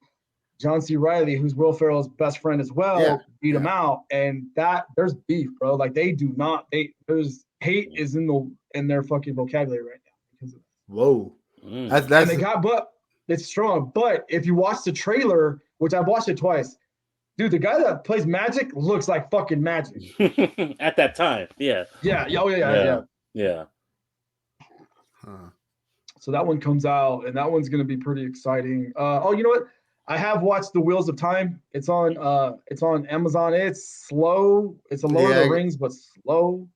John C. Reilly, who's Will Ferrell's best friend as well, beat him out, and that there's beef, bro. Like they do not. There's hate is in their fucking vocabulary right now because of that. Whoa. And they got, but it's strong. But if you watch the trailer, which I've watched it twice, dude, the guy that plays Magic looks like fucking Magic at that time. Yeah. Yeah. Huh. So that one comes out, and that one's gonna be pretty exciting. You know what? I have watched The Wheels of Time. It's on Amazon. It's slow. It's a Lord of the Rings, but slow.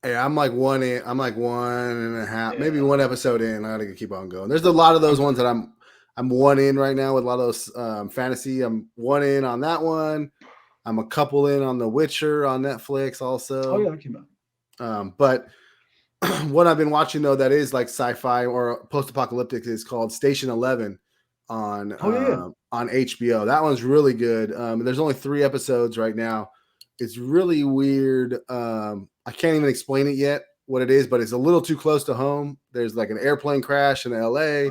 Hey, I'm like one and a half, maybe one episode in. I gotta keep on going. There's a lot of those ones that I'm one in right now with a lot of those fantasy. I'm one in on that one. I'm a couple in on The Witcher on Netflix also. Oh yeah, that came out. But what I've been watching though that is like sci-fi or post-apocalyptic is called Station 11 on HBO. That one's really good. There's only 3 episodes right now. It's really weird. I can't even explain it yet what it is, but it's a little too close to home. There's like an airplane crash in LA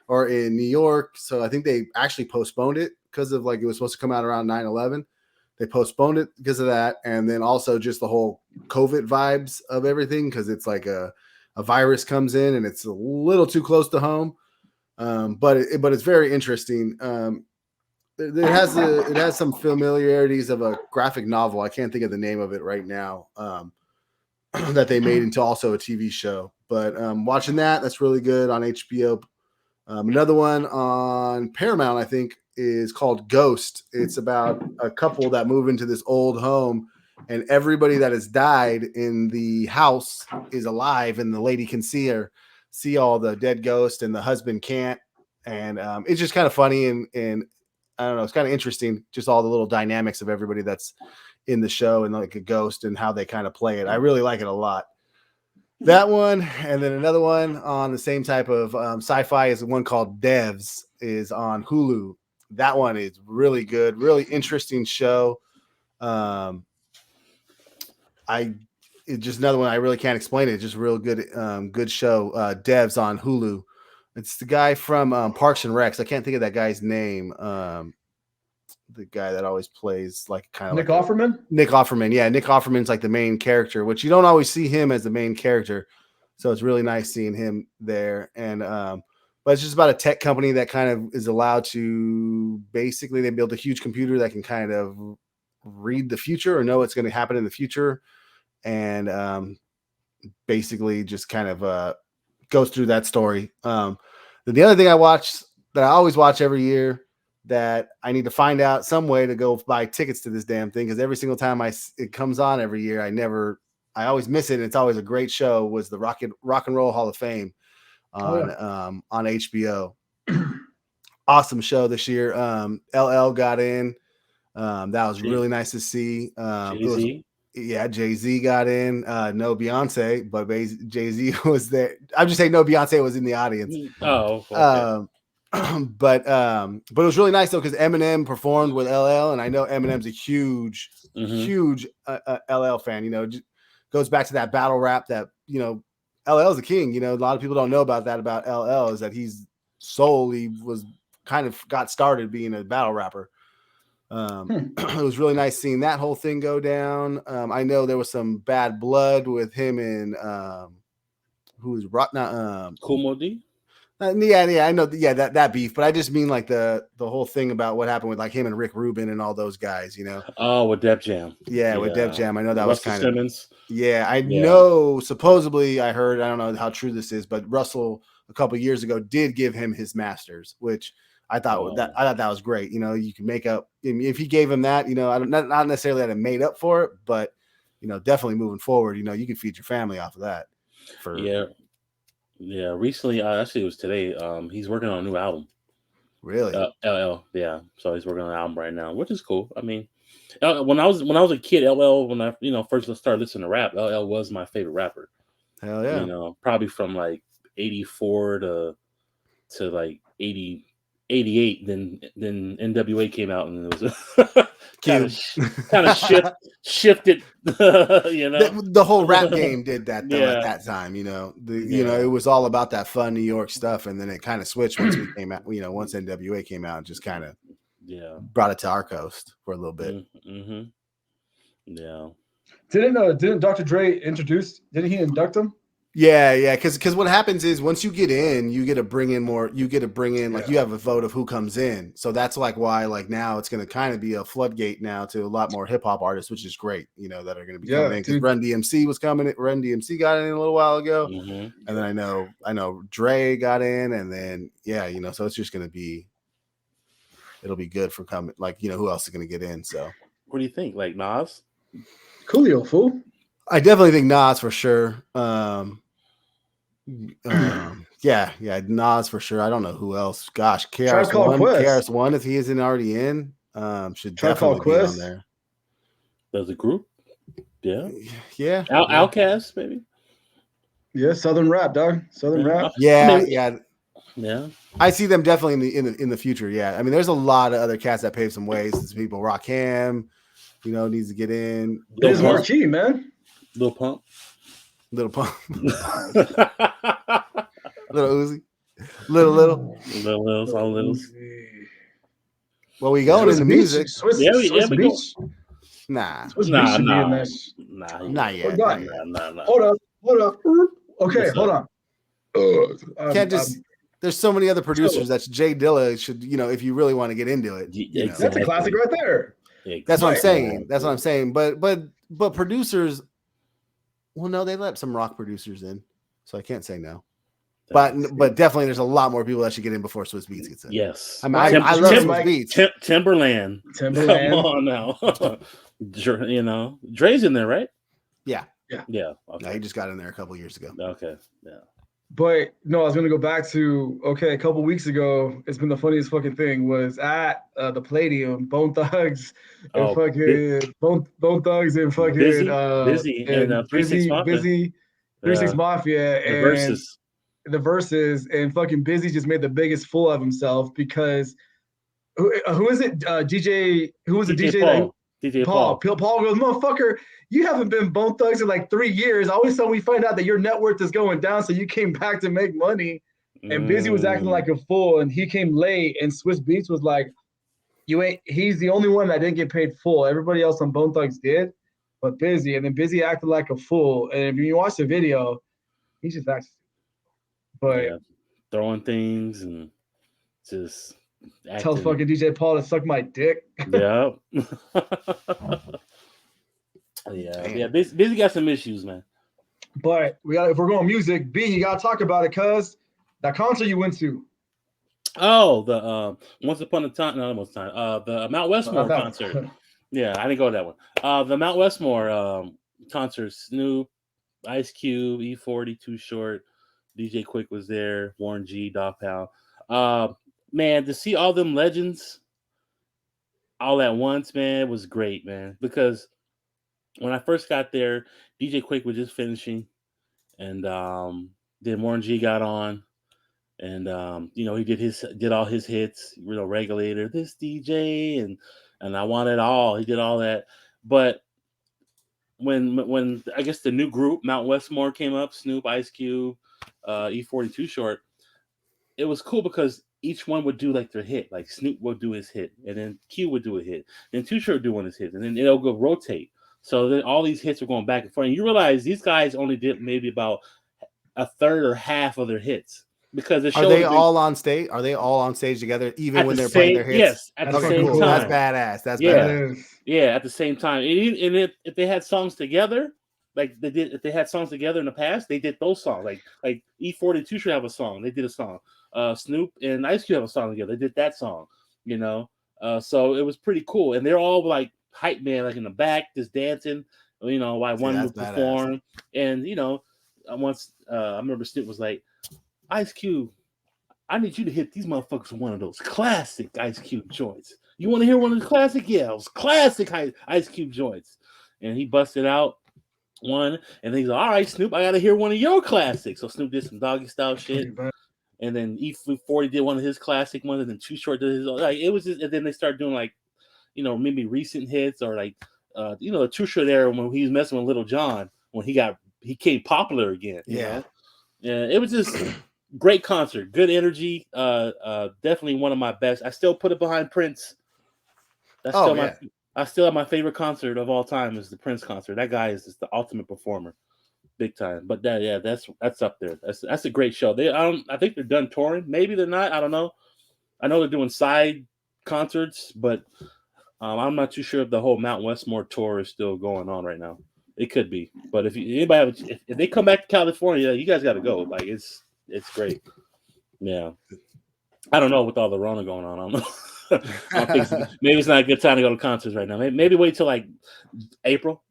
or in New York. So I think they actually postponed it because of it was supposed to come out around 9/11. They postponed it because of that. And then also just the whole COVID vibes of everything. Cause it's like a virus comes in and it's a little too close to home. But it's very interesting. It has some familiarities of a graphic novel. I can't think of the name of it right now. That they made into also a TV show, but watching that's really good on HBO. Another one on Paramount, I think, is called Ghost. It's about a couple that move into this old home, and everybody that has died in the house is alive, and the lady can see all the dead ghosts, and the husband can't. And it's just kind of funny, and I don't know, it's kind of interesting, just all the little dynamics of everybody that's in the show and like a ghost and how they kind of play it. I really like it a lot. That one, and then another one on the same type of sci-fi is one called Devs, is on Hulu. That one is really good, really interesting show. It's just another one I really can't explain it. It's just real good, good show. Devs on Hulu. It's the guy from Parks and Recs. I can't think of that guy's name. The guy that always plays like kind of Nick Offerman. Nick Offerman, yeah. Nick Offerman's like the main character, which you don't always see him as the main character. So it's really nice seeing him there. And but it's just about a tech company that kind of is allowed to basically they build a huge computer that can kind of read the future or know what's going to happen in the future, and basically just kind of goes through that story. The other thing I watch that I always watch every year that I need to find out some way to go buy tickets to this damn thing, because every single time it comes on every year, I always miss it. And it's always a great show. Was the Rock and Roll Hall of Fame on HBO. Awesome show this year. LL got in. That was really nice to see. Jay-Z? Jay-Z got in. No Beyonce, but Jay-Z was there. I'm just saying no Beyonce was in the audience. Oh, okay. But it was really nice though, because Eminem performed with LL, and I know Eminem's a huge LL fan. You know, goes back to that battle rap that, you know, LL's a king. You know, a lot of people don't know about that about LL, is that he's solely was kind of got started being a battle rapper. It was really nice seeing that whole thing go down. I know there was some bad blood with him and who was Kool Moe Dee? Yeah, I know. Yeah, that beef, but I just mean like the whole thing about what happened with like him and Rick Rubin and all those guys, you know. Oh, with Def Jam. Yeah, with Def Jam. I know that Russell was kind Simmons. of. Yeah, I know. Supposedly, I heard. I don't know how true this is, but Russell a couple of years ago did give him his masters, which I thought that was great. You know, you can make up if he gave him that. You know, not necessarily that it made up for it, but you know, definitely moving forward. You know, you can feed your family off of that. Yeah. Recently, actually, it was today. He's working on a new album. Really? LL, yeah. So he's working on an album right now, which is cool. I mean, when I was a kid, LL, when I first started listening to rap, LL was my favorite rapper. Hell yeah. You know, probably from like 84 to like 80, 88. Then NWA came out, and it was kind of shifted. You know, the whole rap game did that though at that time. You know, you know, it was all about that fun New York stuff, and then it kind of switched once we came out. You know, once NWA came out, and just kind of brought it to our coast for a little bit. Mm-hmm. Yeah. Didn't Dr. Dre didn't he induct him? Yeah, because what happens is once you get in, you get to bring in more. You get to bring in like you have a vote of who comes in. So that's like why like now it's going to kind of be a floodgate now to a lot more hip hop artists, which is great. You know, that are going to be coming in, because Run DMC was coming. Run DMC got in a little while ago, and then I know Dre got in, and then you know, so it's just going to be. It'll be good for coming. Like, you know, who else is going to get in? So what do you think? Like Nas? Coolio, fool. I definitely think Nas for sure. Yeah, Nas for sure. I don't know who else. Gosh, KRS-One, if he isn't already in, should definitely be on there. There's a group. Yeah. Outkast, maybe. Yeah, Southern rap, dog. Southern rap. Yeah. I see them definitely in the future. Yeah, I mean, there's a lot of other cats that paved some ways. There's people. Rakim, you know, needs to get in. Biz Marquee, man. Lil Pump. Little Uzi. Little. All littles. Well, we going into music. Swiss Beach. Nah. Swiss Beach should be in that. Not yet. Nah. Hold up. Okay, hold on. Can't just. There's so many other producers. That's Jay Dilla should, you know, if you really want to get into it. You know. That's a classic right there. That's what I'm saying. But producers. Well, no, they let some rock producers in, so I can't say no. But definitely, there's a lot more people that should get in before Swiss Beats gets in. Yes, I mean, I love Swiss Beats. Timberland. Come on now, you know, Dre's in there, right? Yeah. Okay. No, he just got in there a couple years ago. Okay, yeah. But no, I was gonna go back to a couple weeks ago. It's been the funniest fucking thing was at the Palladium, Bone Thugs and Bone Thugs and fucking Busy and 3 6 Mafia and the verses and fucking Busy just made the biggest fool of himself because who is it? DJ who was the DJ? Paul. DJ Paul. Paul goes, motherfucker, you haven't been Bone Thugs in like 3 years. Always when we find out that your net worth is going down, so you came back to make money. And Busy was acting like a fool, and he came late. And Swiss Beats was like, he's the only one that didn't get paid full. Everybody else on Bone Thugs did, but Busy. And then Busy acted like a fool. And if you watch the video, he just acts. But throwing things and just. Tell fucking DJ Paul to suck my dick. Yeah. Yeah. Busy got some issues, man. But if we're going music, B, you gotta talk about it, cuz that concert you went to. Oh, the Once Upon a Time, no, almost time. The Mount Westmore That concert. one. Yeah, I didn't go to that one. The Mount Westmore concert. Snoop, Ice Cube, E40, Too Short, DJ Quick was there. Warren G, Dog Pound. Uh, man, to see all them legends all at once, man, was great, man. Because when I first got there, DJ Quick was just finishing, and then Warren G got on, and he did all his hits, Regulator, this DJ, and I Want It All. He did all that, but when I guess the new group Mount Westmore came up, Snoop, Ice Cube, E42 Short, it was cool because each one would do like their hit. Like Snoop would do his hit, and then Q would do a hit, then Too Short would do one of his hits, and then it'll go rotate. So then all these hits are going back and forth. And you realize these guys only did maybe about a third or half of their hits because the show Are they has been all on stage? Are they all on stage together, even at when the they're playing same their hits? yes at That's the fucking same cool. That's time. badass. That's Yeah. That badass. is. Yeah, at the same time, if they had songs together, like they did, if they had songs together in the past, they did those songs. Like E42 should have a song. They did a song. Snoop and Ice Cube have a song together. They did that song. You know, so it was pretty cool, and they're all like hype man, like in the back, just dancing. While See, one that's would badass. perform, and once I remember Snoop was like, Ice Cube, I need you to hit these motherfuckers with one of those classic Ice Cube joints. You want to hear one of the classic? Yeah, it was classic Ice Cube joints. And he busted out one, and then he's like, all right, Snoop, I got to hear one of your classics. So Snoop did some doggy style shit. And then E40 did one of his classic ones, and then Too Short did his own. Like, it was just, and then they started doing like, maybe recent hits or like, the Too Short era when he was messing with Little John when he came popular again. Yeah, it was just great concert, good energy. Definitely one of my best. I still put it behind Prince. That's still I still have my favorite concert of all time is the Prince concert. That guy is just the ultimate performer, big time. But that's up there. That's a great show. I think they're done touring. Maybe they're not. I don't know. I know they're doing side concerts, but I'm not too sure if the whole Mount Westmore tour is still going on right now. It could be, but if they come back to California, you guys got to go. Like it's great. Yeah, I don't know with all the Rona going on. I don't know. I don't think maybe it's not a good time to go to concerts right now. Maybe wait till like April,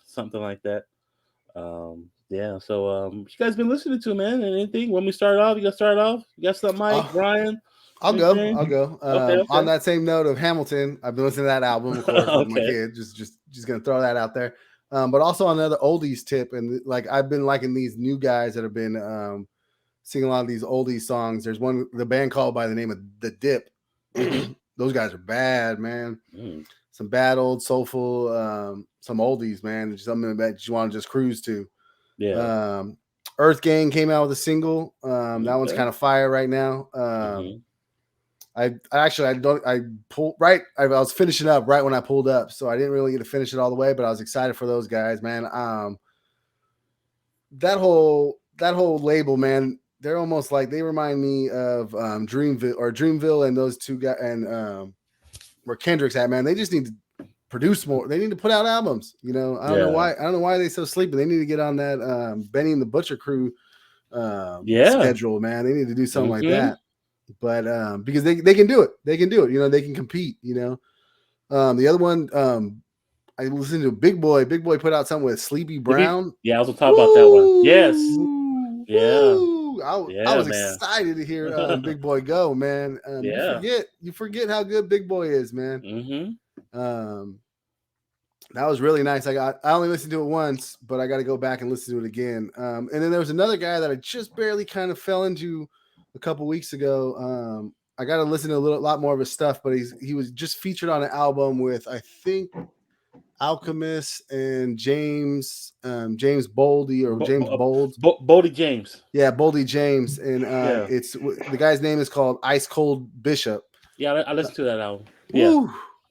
something like that. Yeah. So, you guys been listening to, man? Anything? When we start off, you got to start off. You got something, Mike, Brian? I'll go. Okay. On that same note of Hamilton, I've been listening to that album, of course, with my kid. Just gonna throw that out there. But also another oldies tip, and like I've been liking these new guys that have been singing a lot of these oldies songs. There's the band called by the name of The Dip. Those guys are bad, man. Some bad old soulful, some oldies, man. Just something that you want to just cruise to. Yeah. Earth Gang came out with a single. That one's kind of fire right now. I was finishing up right when I pulled up, so I didn't really get to finish it all the way, but I was excited for those guys, man. That whole label, man, they're almost like they remind me of Dreamville and those two guys and where Kendrick's at, man. They just need to produce more. They need to put out albums. I don't know why they're so sleepy. They need to get on that Benny and the Butcher Crew schedule, man. They need to do something like that. But because they can do it. They can do it. They can compete, The other one, I listened to Big Boy. Big Boy put out something with Sleepy Brown. Yeah, I was gonna talk about that one. Yes. Yeah. I was excited to hear Big Boy go, man. You forget how good Big Boy is, man. That was really nice. I only listened to it once, but I got to go back and listen to it again. And then there was another guy that I just barely kind of fell into a couple weeks ago. I got to listen to a lot more of his stuff, but he was just featured on an album with, I think, Alchemist and James Boldy or James Bold. Boldy James. Yeah, Boldy James. And it's the guy's name is called Ice Cold Bishop. Yeah, I listened to that album.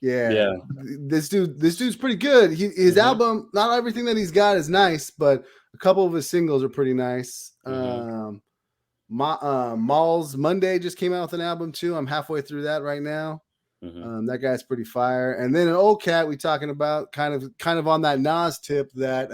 Yeah. This dude's pretty good. His album, not everything that he's got is nice, but a couple of his singles are pretty nice. Malls Monday just came out with an album too. I'm halfway through that right now. That guy's pretty fire. And then an old cat we talking about, kind of on that Nas tip that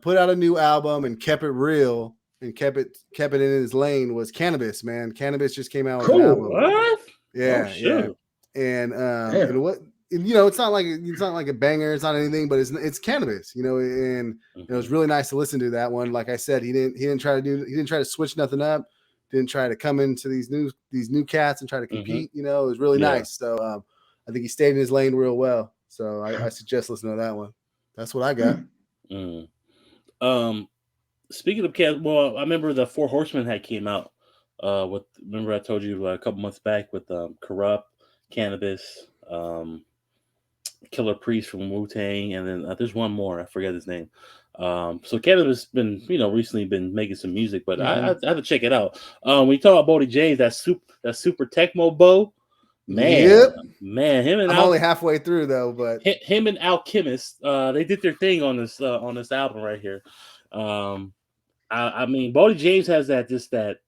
put out a new album and kept it real. and kept it in his lane was Cannabis, man. Cannabis just came out with an Cool. album. What? Yeah, Oh, yeah. shoot. And Damn. you know what? And, you know, it's not like a banger, it's not anything, but it's Cannabis, you know, and it was really nice to listen to that one. Like I said, he didn't try to switch nothing up, didn't try to come into these new cats and try to compete. You know, it was really nice. So I think he stayed in his lane real well. So I suggest listening to that one. That's what I got. Speaking of cats, well, I remember the Four Horsemen had came out. Remember I told you a couple months back with Corrupt, Cannabis, Killer Priest from Wu-Tang, and then there's one more, I forget his name. So Cannabis been, recently been making some music, but I have to check it out. When you talk about Bodie James, that super Tecmo Bo, man, him and I'm only halfway through though, but him and Alchemist, they did their thing on this album right here. I mean, Bodie James has that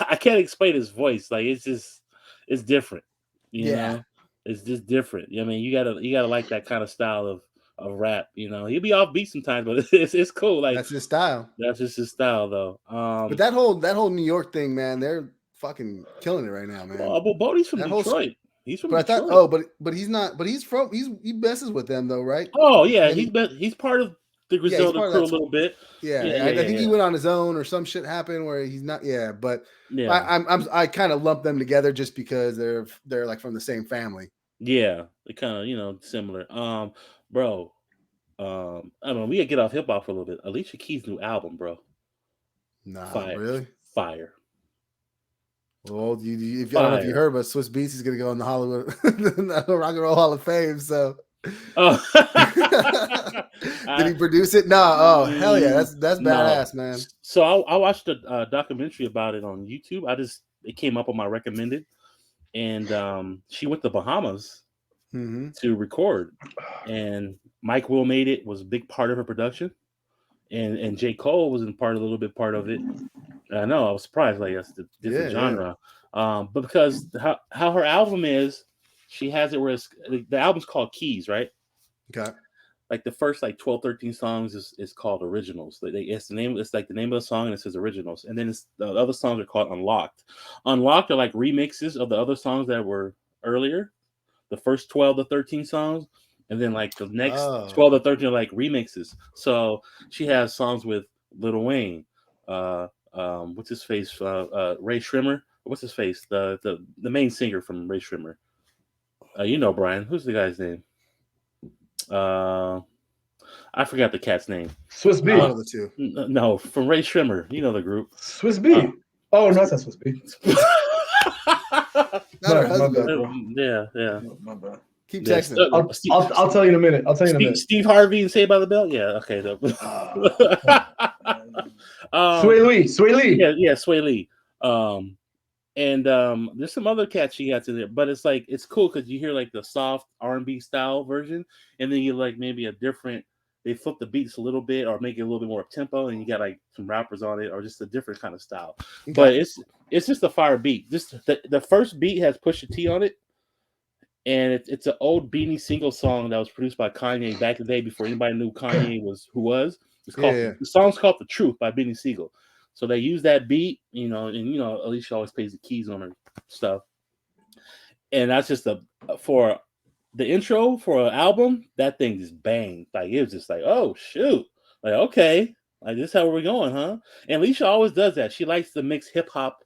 I can't explain his voice. Like it's different, you know. It's just different. I mean, you gotta like that kind of style of rap. You know, he'll be offbeat sometimes, but it's cool. Like that's his style. That's just his style, though. But that whole New York thing, man, they're fucking killing it right now, man. Well, Bodie's from Detroit. He's from Detroit. I thought, but he's not. But he messes with them though, right? Oh yeah, he's part of the Griselda crew a little bit. I think he went on his own or some shit happened where he's not. Yeah, but I kind of lump them together just because they're like from the same family. Yeah, they kind of similar. Bro, I don't know. We gotta get off hip hop for a little bit. Alicia Keys' new album, bro. Nah, fire, really? Fire. Well, I don't know if you heard, but Swiss Beats is gonna go in the Hollywood the Rock and Roll Hall of Fame. So, did he produce it? No. Oh, hell yeah, that's badass, man. So I watched a documentary about it on YouTube. It came up on my recommended, and she went to Bahamas to record, and Mike Will made it was a big part of her production, and J. Cole was a little bit part of it. I know, I was surprised. Like that's the different genre, but because how her album is, she has it where the album's called Keys, right? Okay. Like the first 12, 13 songs is called originals. It's the name. It's like the name of the song, and it says originals. And then the other songs are called unlocked. Unlocked are like remixes of the other songs that were earlier. The first 12 to 13 songs, and then like the next 12 to 13 are like remixes. So she has songs with Lil Wayne, what's his face, Ray Shrimmer. What's his face? The main singer from Ray Shrimmer. Brian. Who's the guy's name? I forgot the cat's name. Swiss B. One of the two. No, from Ray Shrimmer. You know the group. Swiss B. Oh, no, that's not Swiss B. Yeah. My bad. Keep texting. I'll tell you in a minute. Steve Harvey and Saved by the Bell. Yeah. Okay. Sway Lee. Yeah. Sway Lee. And there's some other cats she got in there, but it's cool because you hear like the soft R&B style version, and then you like maybe a different. They flip the beats a little bit or make it a little bit more up tempo, and you got like some rappers on it or just a different kind of style. Okay. But it's just a fire beat. The first beat has Pusha T on it, and it's an old Beanie Siegel song that was produced by Kanye back in the day before anybody knew Kanye was who was. It's called the song's called "The Truth" by Beanie Siegel. So they use that beat, and Alicia always plays the keys on her stuff, and that's just for the intro for an album. That thing just banged. Like it was just like, oh shoot, like okay, like this is how we're going, huh? And Alicia always does that. She likes to mix hip hop,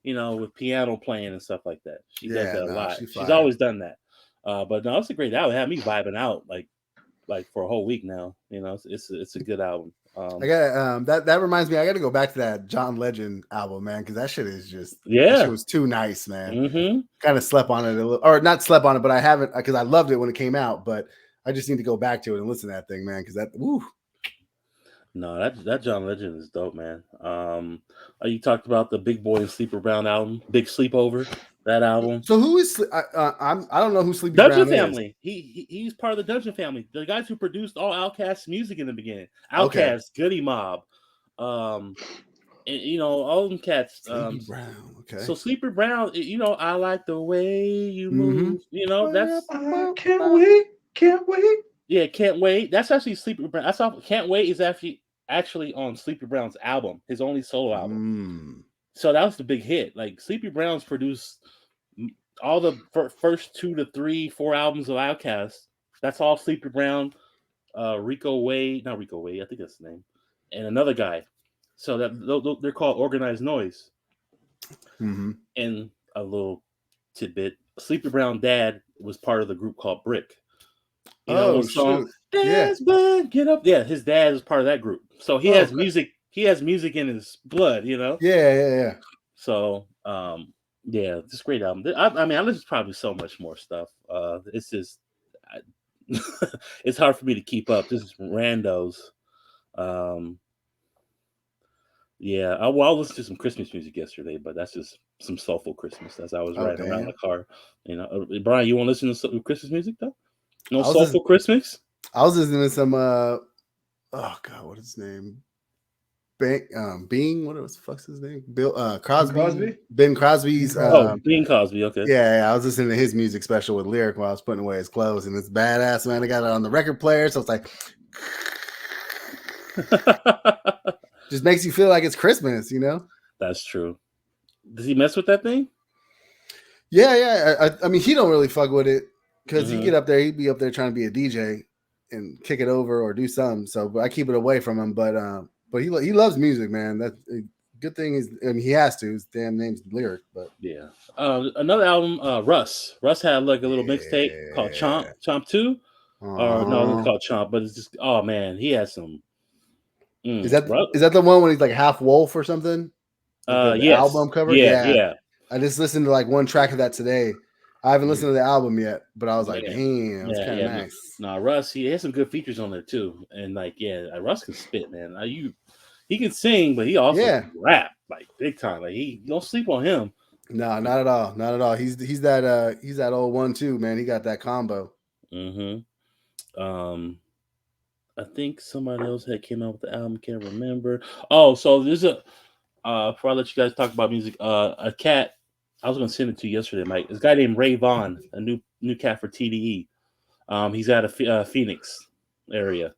with piano playing and stuff like that. She does that a lot. She's always done that. But no, it's a great album. It had me vibing out like for a whole week now. It's a good album. I got that reminds me. I got to go back to that John Legend album, man, because that shit is just that shit was too nice, man. Kind of slept on it a little, or not slept on it, but I haven't because I loved it when it came out. But I just need to go back to it and listen to that thing, man, because that woo. No, that John Legend is dope, man. You talked about the Big Boy and Sleepy Brown album, Big Sleepover. That album. So who is I don't know who Sleepy Dungeon Brown Family. Is. He's part of the Dungeon Family. The guys who produced all Outkast's music in the beginning. Outkast, Goody Mob, and, all them cats. Sleepy Brown. Okay. So Sleepy Brown, I like the way you move. That's Can't wait. Yeah, Can't Wait. That's actually Sleepy Brown. Can't Wait is actually actually on Sleepy Brown's album, his only solo album. Mm. So that was the big hit. Like Sleepy Brown's produced all the first 2 to 3, 4 albums of Outkast. That's all Sleepy Brown, Rico Wade, not Rico Wade, I think that's the name, and another guy. So that they're called Organized Noise. Mm-hmm. And a little tidbit: Sleepy Brown dad was part of the group called Brick. You know the song, Yeah. Get Up. Yeah, his dad is part of that group. So he has music. He has music in his blood. You know. Yeah. So yeah, this great album. I mean, I listen to probably so much more stuff. It's just, it's hard for me to keep up. This is randos. Yeah, I'll listen to some Christmas music yesterday, but that's just some soulful Christmas as I was riding around the car. You know, Brian, you want to listen to some Christmas music though? No soulful Christmas. I was listening to some. Oh God, what is his name? Being, what the fuck's his name? Bill Crosby. Ben Crosby's. Bing Crosby. Okay. Yeah, I was listening to his music special with Lyric while I was putting away his clothes, and it's badass, man. I got it on the record player, so it's like, just makes you feel like it's Christmas, you know? That's true. Does he mess with that thing? Yeah. I mean, he don't really fuck with it because he'd be up there trying to be a DJ and kick it over or do something. So I keep it away from him. But he loves music, man. That's a good thing. He has to. His damn name's Lyric. But yeah, another album, Russ. Russ had like a little mixtape called Chomp 2. Or no, it's called Chomp, but it's just, oh man, he has some. Is that the one when he's like half wolf or something? Like the yes. album cover? Yeah. I just listened to like one track of that today. I haven't listened to the album yet, but I was like, damn, it's kind of nice. No, Russ, he has some good features on there too. And like, Russ can spit, man. He can sing, but he also can rap like big time. Like you don't sleep on him. No, not at all. Not at all. He's that old 1-2, man. He got that combo. I think somebody else had came out with the album, can't remember. Oh, so there's a before I let you guys talk about music, a cat. I was gonna send it to you yesterday, Mike. This guy named Ray Vaughn, a new cat for TDE. He's out of Phoenix area.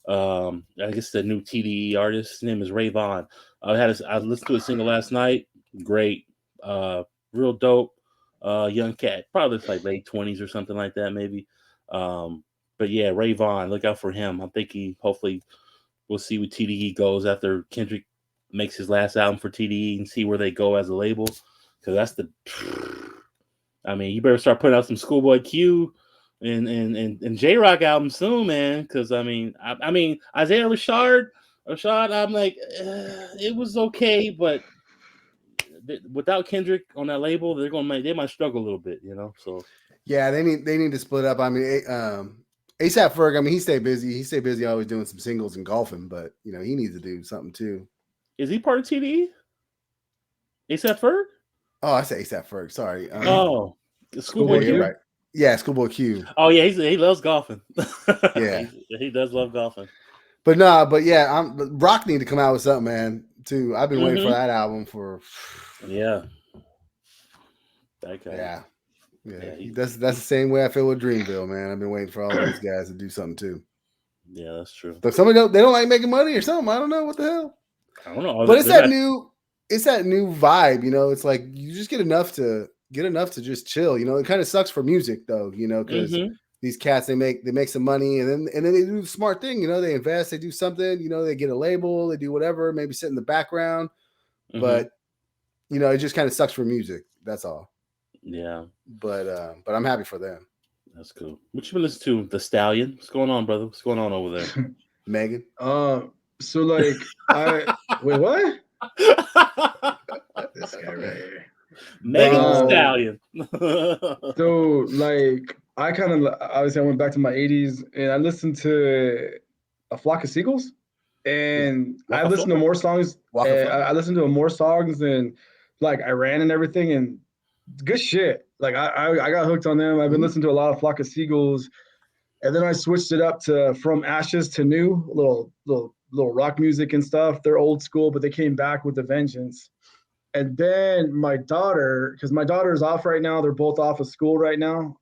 I guess the new TDE artist. His name is Ray Vaughn. I listened to a single last night. Great, real dope. Young cat, probably like late 20s or something like that, maybe. But yeah, Ray Vaughn, look out for him. I'm thinking hopefully we'll see where TDE goes after Kendrick makes his last album for TDE and see where they go as a label. Because I mean, you better start putting out some Schoolboy Q and J-Rock albums soon, man. Because I mean Isaiah Rashad, I'm like, it was okay, but without Kendrick on that label, they might struggle a little bit, you know. So yeah, they need to split up. I mean, ASAP Ferg, I mean, he stayed busy. He stayed busy always doing some singles and golfing, but you know, he needs to do something too. Is he part of TDE? ASAP Ferg? Oh, I say ASAP Ferg. Sorry. Schoolboy Q. Right. Yeah, Schoolboy Q. Oh yeah, he loves golfing. Yeah, he does love golfing. But Rock need to come out with something, man. Too. I've been waiting for that album for. Yeah. That guy. Yeah. That's the same way I feel with Dreamville, man. I've been waiting for all those guys to do something too. Yeah, that's true. But they don't like making money or something. I don't know what the hell. I don't know. But it's that new vibe, you know. It's like you just get enough to just chill. You know, it kind of sucks for music though, you know, because these cats they make some money and then they do the smart thing, you know, they invest, they do something, you know, they get a label, they do whatever, maybe sit in the background. But you know, it just kind of sucks for music. That's all. Yeah. But I'm happy for them. That's cool. What you been listening to? The Stallion. What's going on, brother? What's going on over there? Megan. So like wait, what? This guy right here. Megan Thee Stallion. So like I went back to my 80s and I listened to A Flock of Seagulls. And I listened to more songs. I listened to more songs than like Iran and everything, and good shit. Like I got hooked on them. I've been listening to a lot of Flock of Seagulls, and then I switched it up to From Ashes to New, little rock music and stuff. They're old school, but they came back with a vengeance. And then my daughter, because my daughter is off right now, they're both off of school right now,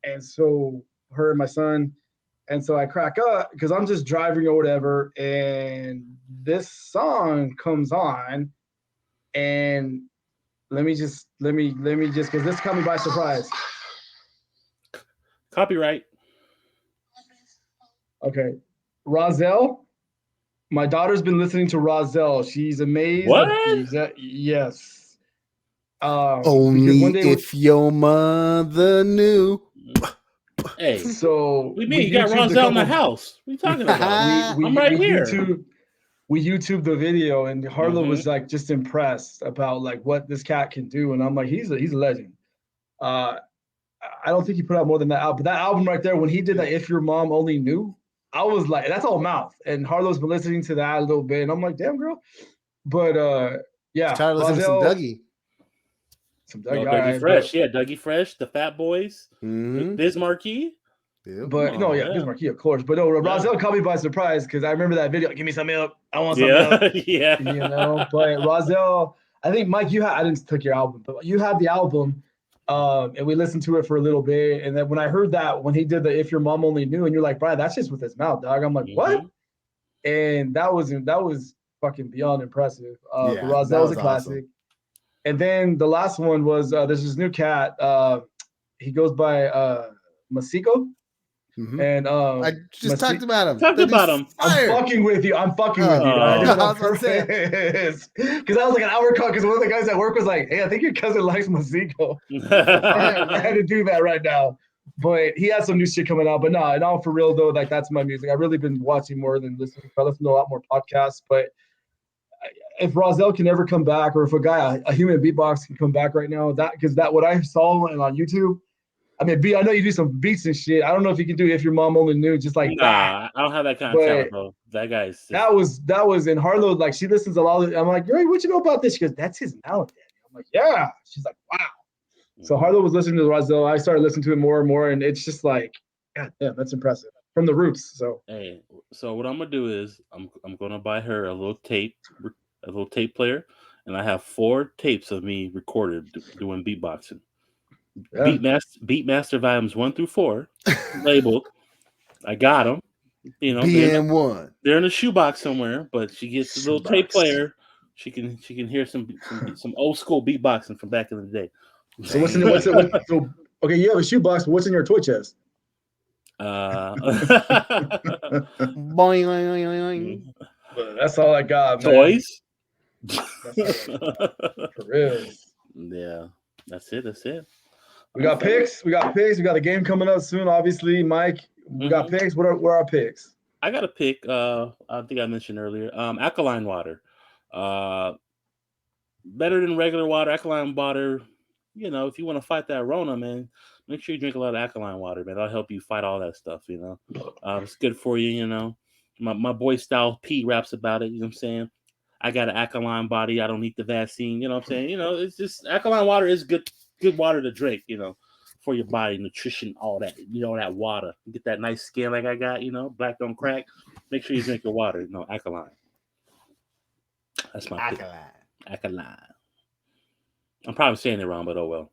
and so her and my son, And so I crack up because I'm just driving or whatever, and this song comes on, and let me just because this caught me by surprise. Copyright. Okay, Rozelle. My daughter's been listening to Rozelle. She's amazed. What? Yes. Only if your mother knew. Hey, so what do you mean? You got Rozelle in the house. What are you talking about? I'm right here. We YouTube the video, and Harlow was like just impressed about like what this cat can do, and I'm like, he's a legend. I don't think he put out more than that album. But that album right there, when he did that, If Your Mom Only Knew, I was like, that's all mouth. And Harlow's been listening to that a little bit, and I'm like, damn, girl. But yeah, Try to listen to some Dougie. Dougie Fresh, Dougie Fresh, the Fat Boys, Biz Markie. Yeah, Biz Markie, of course. But no, Rozelle caught me by surprise because I remember that video. Give me some milk. I want some milk. Yeah. You know, but Rozelle, I think Mike, I didn't took your album, but you had the album, and we listened to it for a little bit. And then when I heard that, when he did the If Your Mom Only Knew, and you're like, Brian, that's just with his mouth, dog. I'm like, what? And that was fucking beyond impressive. But Rozelle's a classic. Awesome. And then the last one was there's this new cat. He goes by Masiko. And I just talked about him. I'm fucking with you. I did it on purpose. Because I was like an hour cut because one of the guys at work was like, hey, I think your cousin likes Masiko. I had to do that right now. But he has some new shit coming out. But no, and all for real though, like that's my music. I've really been watching more than listening. I listen to a lot more podcasts. But if Rozelle can ever come back, or if a human beatbox can come back right now, because what I saw on YouTube. I mean, B, I know you do some beats and shit. I don't know if you can do If Your Mom Only Knew, just like that. I don't have that kind of talent, bro. That guy's just... that was in Harlow. Like she listens a lot. I'm like, Yuri, what you know about this? She goes, that's his mouth. I'm like, yeah. She's like, wow. So Harlow was listening to Rozelle. I started listening to it more and more, and it's just like, God damn, that's impressive from the roots. So hey, so what I'm gonna do is I'm gonna buy her a little tape player, and I have 4 tapes of me recorded doing beatboxing. Yeah. Beatmaster volumes 1 through 4 labeled. I got them. You know, BM1. They're in a shoebox somewhere, but she gets a little tape player. She can hear some old school beatboxing from back in the day. So okay, you have a shoebox, but what's in your toy chest? Boing. That's all I got, man. Toys. For real. Yeah, that's it. We got picks. We got a game coming up soon. Obviously, Mike. We got picks. What are our picks? I got a pick. I think I mentioned earlier. Alkaline water. Better than regular water. Alkaline water. You know, if you want to fight that Rona, man, make sure you drink a lot of alkaline water, man. That'll help you fight all that stuff. You know, it's good for you. You know, my boy Style P raps about it. You know what I'm saying? I got an alkaline body. I don't need the vaccine. You know what I'm saying? You know, it's just alkaline water is good water to drink, you know, for your body, nutrition, all that, you know, that water. You get that nice skin like I got, you know, black don't crack. Make sure you drink your water, you know, alkaline. That's my alkaline. I'm probably saying it wrong, but oh well.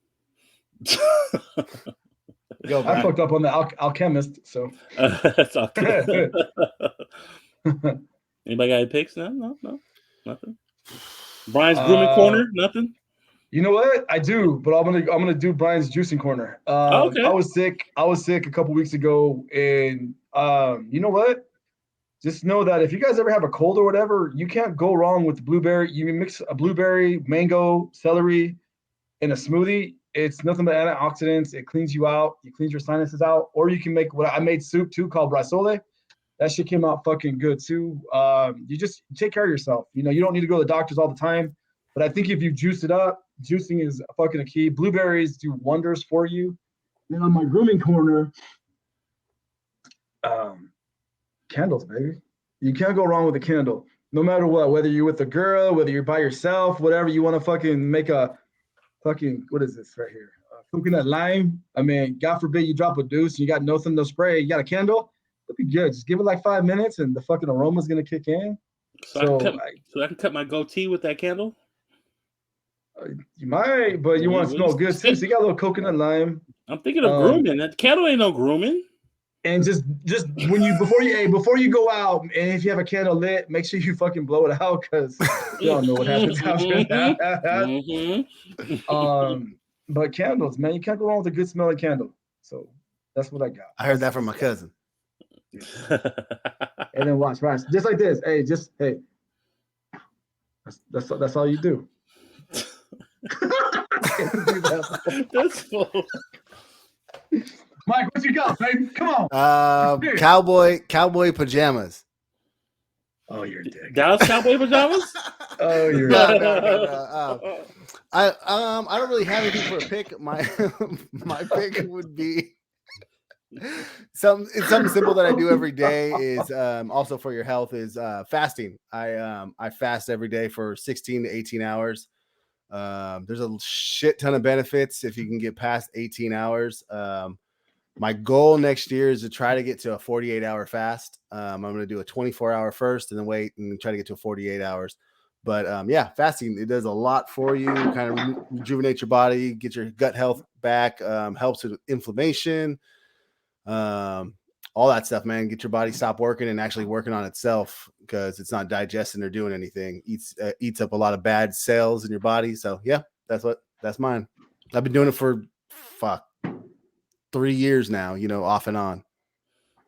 I fucked up on the alchemist, so. That's okay. Anybody got any picks? No, nothing. Brian's grooming corner, nothing. You know what? I do, but I'm gonna do Brian's juicing corner. Okay. I was sick a couple weeks ago, and you know what? Just know that if you guys ever have a cold or whatever, you can't go wrong with blueberry. You mix a blueberry, mango, celery in a smoothie. It's nothing but antioxidants. It cleans you out. You cleans your sinuses out. Or you can make what I made soup too called brasole. That shit came out fucking good too. You just take care of yourself. You know, you don't need to go to the doctors all the time. But I think if you juice it up, juicing is fucking a key. Blueberries do wonders for you. Then on my grooming corner, candles, baby. You can't go wrong with a candle. No matter what, whether you're with a girl, whether you're by yourself, whatever you want to fucking make a fucking, what is this right here? Coconut lime. I mean, God forbid you drop a deuce and you got nothing to spray. You got a candle. It'll be good. Just give it like 5 minutes and the fucking aroma's going to kick in. So I can cut my goatee with that candle? You might, but you want to smell good too. So you got a little coconut lime. I'm thinking of grooming. That candle ain't no grooming. And just when you before you go out, and if you have a candle lit, make sure you fucking blow it out because you don't know what happens after that. But candles, man, you can't go wrong with a good smelling candle. So that's what I got. I heard that from my cousin. And then watch, just like this. Hey, that's all you do. That's cool. Mike, what you got, baby? Come on. Cowboy pajamas. Oh, you're a dick. Dallas Cowboy pajamas? Oh, you're no. I don't really have anything for a pick. My pick would be something simple that I do every day is also for your health is fasting. I fast every day for 16 to 18 hours. There's a shit ton of benefits if you can get past 18 hours. My goal next year is to try to get to a 48-hour fast. I'm going to do a 24-hour first and then wait and try to get to a 48 hours. But yeah, fasting, it does a lot for you, kind of rejuvenate your body, get your gut health back, helps with inflammation, all that stuff, man. Get your body stop working and actually working on itself because it's not digesting or doing anything. Eats up a lot of bad cells in your body. So yeah, that's mine. I've been doing it for 3 years now, off and on.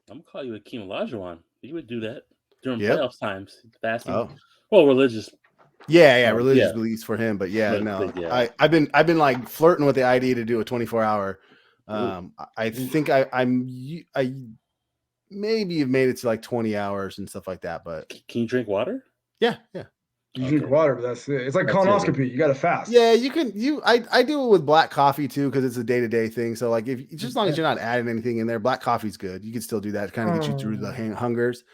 I'm gonna call you Akeem Olajuwon. You would do that during playoffs times, fasting. Oh. Well, religious. Yeah, religious beliefs for him, but I've been like flirting with the idea to do a 24-hour. I think I maybe have made it to like 20 hours and stuff like that. But can you drink water? Yeah. You drink water, but that's it. It's like colonoscopy. You got to fast. Yeah, you can. I do it with black coffee too because it's a day-to-day thing. So like, if just as long as you're not adding anything in there, black coffee's good. You can still do that to kind of get you through the hungers.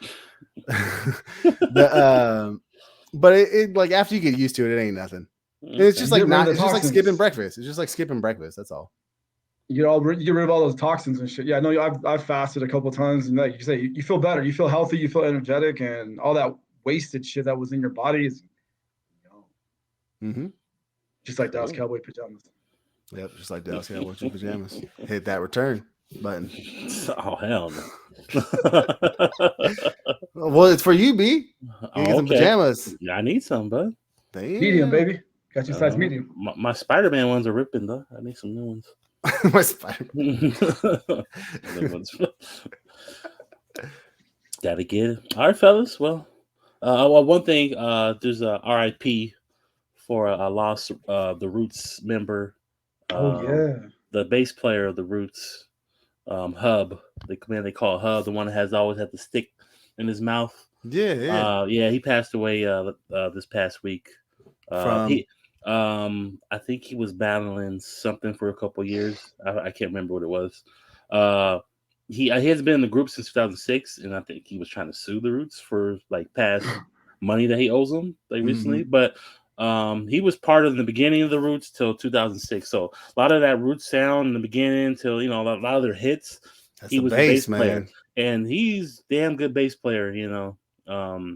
But it like after you get used to it, it ain't nothing. And it's just like it's just like skipping breakfast. It's just like skipping breakfast. That's all. You get rid of all those toxins and shit. Yeah, no, I've fasted a couple of times, and like you say, you feel better, you feel healthy, you feel energetic, and all that wasted shit that was in your body is, just like Dallas Cowboy pajamas. Yep, just like Dallas Cowboy pajamas. Hit that return button. Oh hell no! Well, it's for you, B. You get some pajamas. Yeah, I need some, bud. Damn. Medium, baby. Got you size medium. My Spider-Man ones are ripping though. I need some new ones. My Spider-Man. Gotta get it. All right, fellas. Well, one thing. There's a RIP for a lost the Roots member. The bass player of the Roots, Hub. They call Hub, the one that has always had the stick in his mouth. Yeah. He passed away this past week. I think he was battling something for a couple years. I can't remember what it was. He hasn't been in the group since 2006, and I think he was trying to sue the Roots for like past money that he owes them recently. But he was part of the beginning of the Roots till 2006. So a lot of that Roots sound in the beginning till a lot of their hits. He was the bass player, and he's damn good bass player. But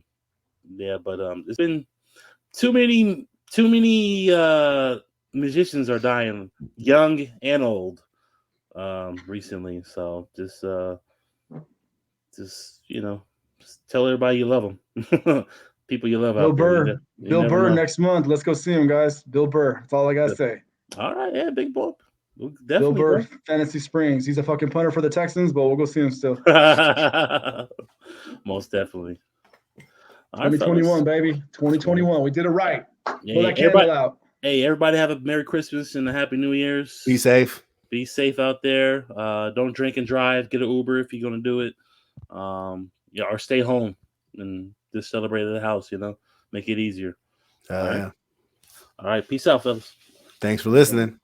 it's been too many musicians are dying, young and old, recently. So just tell everybody you love them. People you love out there. Bill Burr next month. Let's go see him, guys. Bill Burr. That's all I gotta say. All right, yeah, big boy. Bill Burr, Fantasy Springs. He's a fucking punter for the Texans, but we'll go see him still. Most definitely. 2021, baby. 2021. We did it right. Yeah, everybody have a Merry Christmas and a Happy New Year's. Be safe. Be safe out there. Don't drink and drive. Get an Uber if you're gonna do it. Or stay home and just celebrate at the house. Make it easier. All right. All right. Peace out, fellas. Thanks for listening.